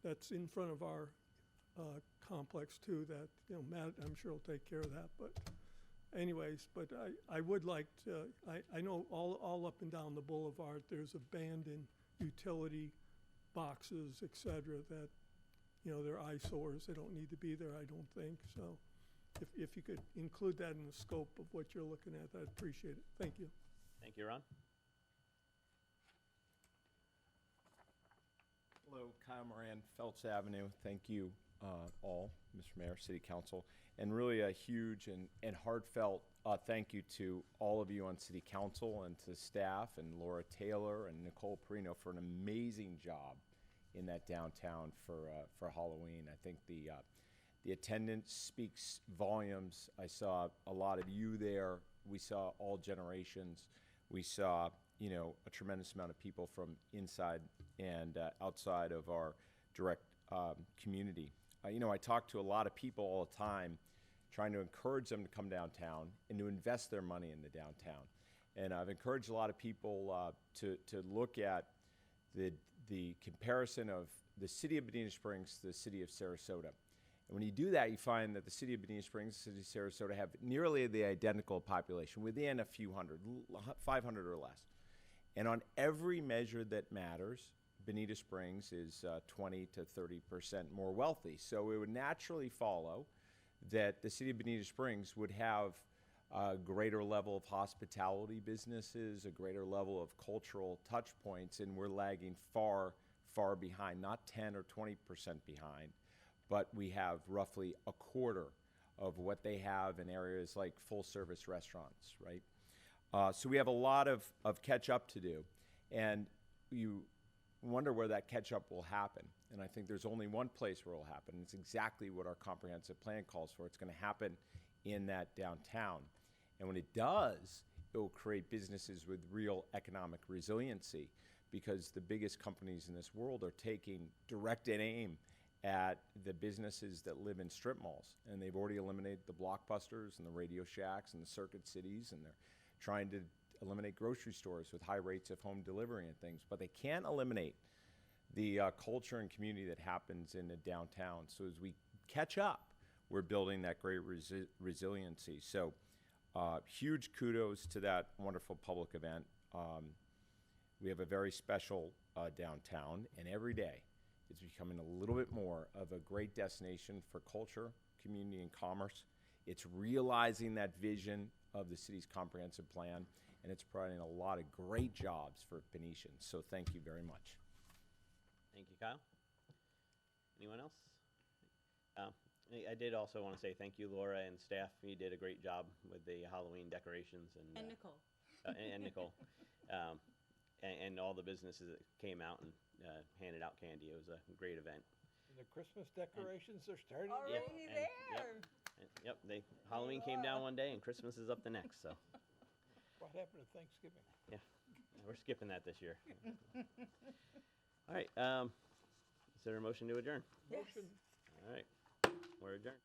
that's in front of our complex too, that, Matt, I'm sure will take care of that. But anyways, I would like to, I know all up and down the boulevard, there's abandoned utility boxes, et cetera, that, they're eyesores. They don't need to be there, I don't think. So if you could include that in the scope of what you're looking at, I'd appreciate it. Thank you. Thank you, Ron. Hello, Kyle Moran, Phelps Avenue. Thank you all, Mr. Mayor, City Council, and really a huge and heartfelt thank you to all of you on City Council and to staff and Laura Taylor and Nicole Perino for an amazing job in that downtown for Halloween. I think the attendance speaks volumes. I saw a lot of you there. We saw all generations. We saw, a tremendous amount of people from inside and outside of our direct community. I talk to a lot of people all the time trying to encourage them to come downtown and to invest their money in the downtown. And I've encouraged a lot of people to look at the comparison of the city of Bonita Springs to the city of Sarasota. And when you do that, you find that the city of Bonita Springs, the city of Sarasota have nearly the identical population, within a few hundred, 500 or less. And on every measure that matters, Bonita Springs is 20 to 30% more wealthy. So it would naturally follow that the city of Bonita Springs would have a greater level of hospitality businesses, a greater level of cultural touch points, and we're lagging far, far behind, not 10 or 20% behind, but we have roughly a quarter of what they have in areas like full-service restaurants, right? So we have a lot of catch up to do, and you wonder where that catch up will happen. And I think there's only one place where it will happen, and it's exactly what our comprehensive plan calls for. It's going to happen in that downtown. And when it does, it will create businesses with real economic resiliency, because the biggest companies in this world are taking direct aim at the businesses that live in strip malls. And they've already eliminated the Blockbusters and the Radio Shacks and the Circuit Cities, and they're trying to eliminate grocery stores with high rates of home delivery and things. But they can't eliminate the culture and community that happens in the downtown. So as we catch up, we're building that great resiliency. So huge kudos to that wonderful public event. We have a very special downtown, and every day it's becoming a little bit more of a great destination for culture, community, and commerce. It's realizing that vision of the city's comprehensive plan, and it's providing a lot of great jobs for Venetians. So thank you very much. Thank you, Kyle. Anyone else? I did also want to say thank you, Laura and staff. You did a great job with the Halloween decorations. And Nicole. And Nicole. And all the businesses that came out and handed out candy. It was a great event. And the Christmas decorations are starting. Already there. Yep. Halloween came down one day and Christmas is up the next. So. What happened to Thanksgiving? Yeah, we're skipping that this year. All right. Consider a motion to adjourn. Yes. All right, we're adjourned.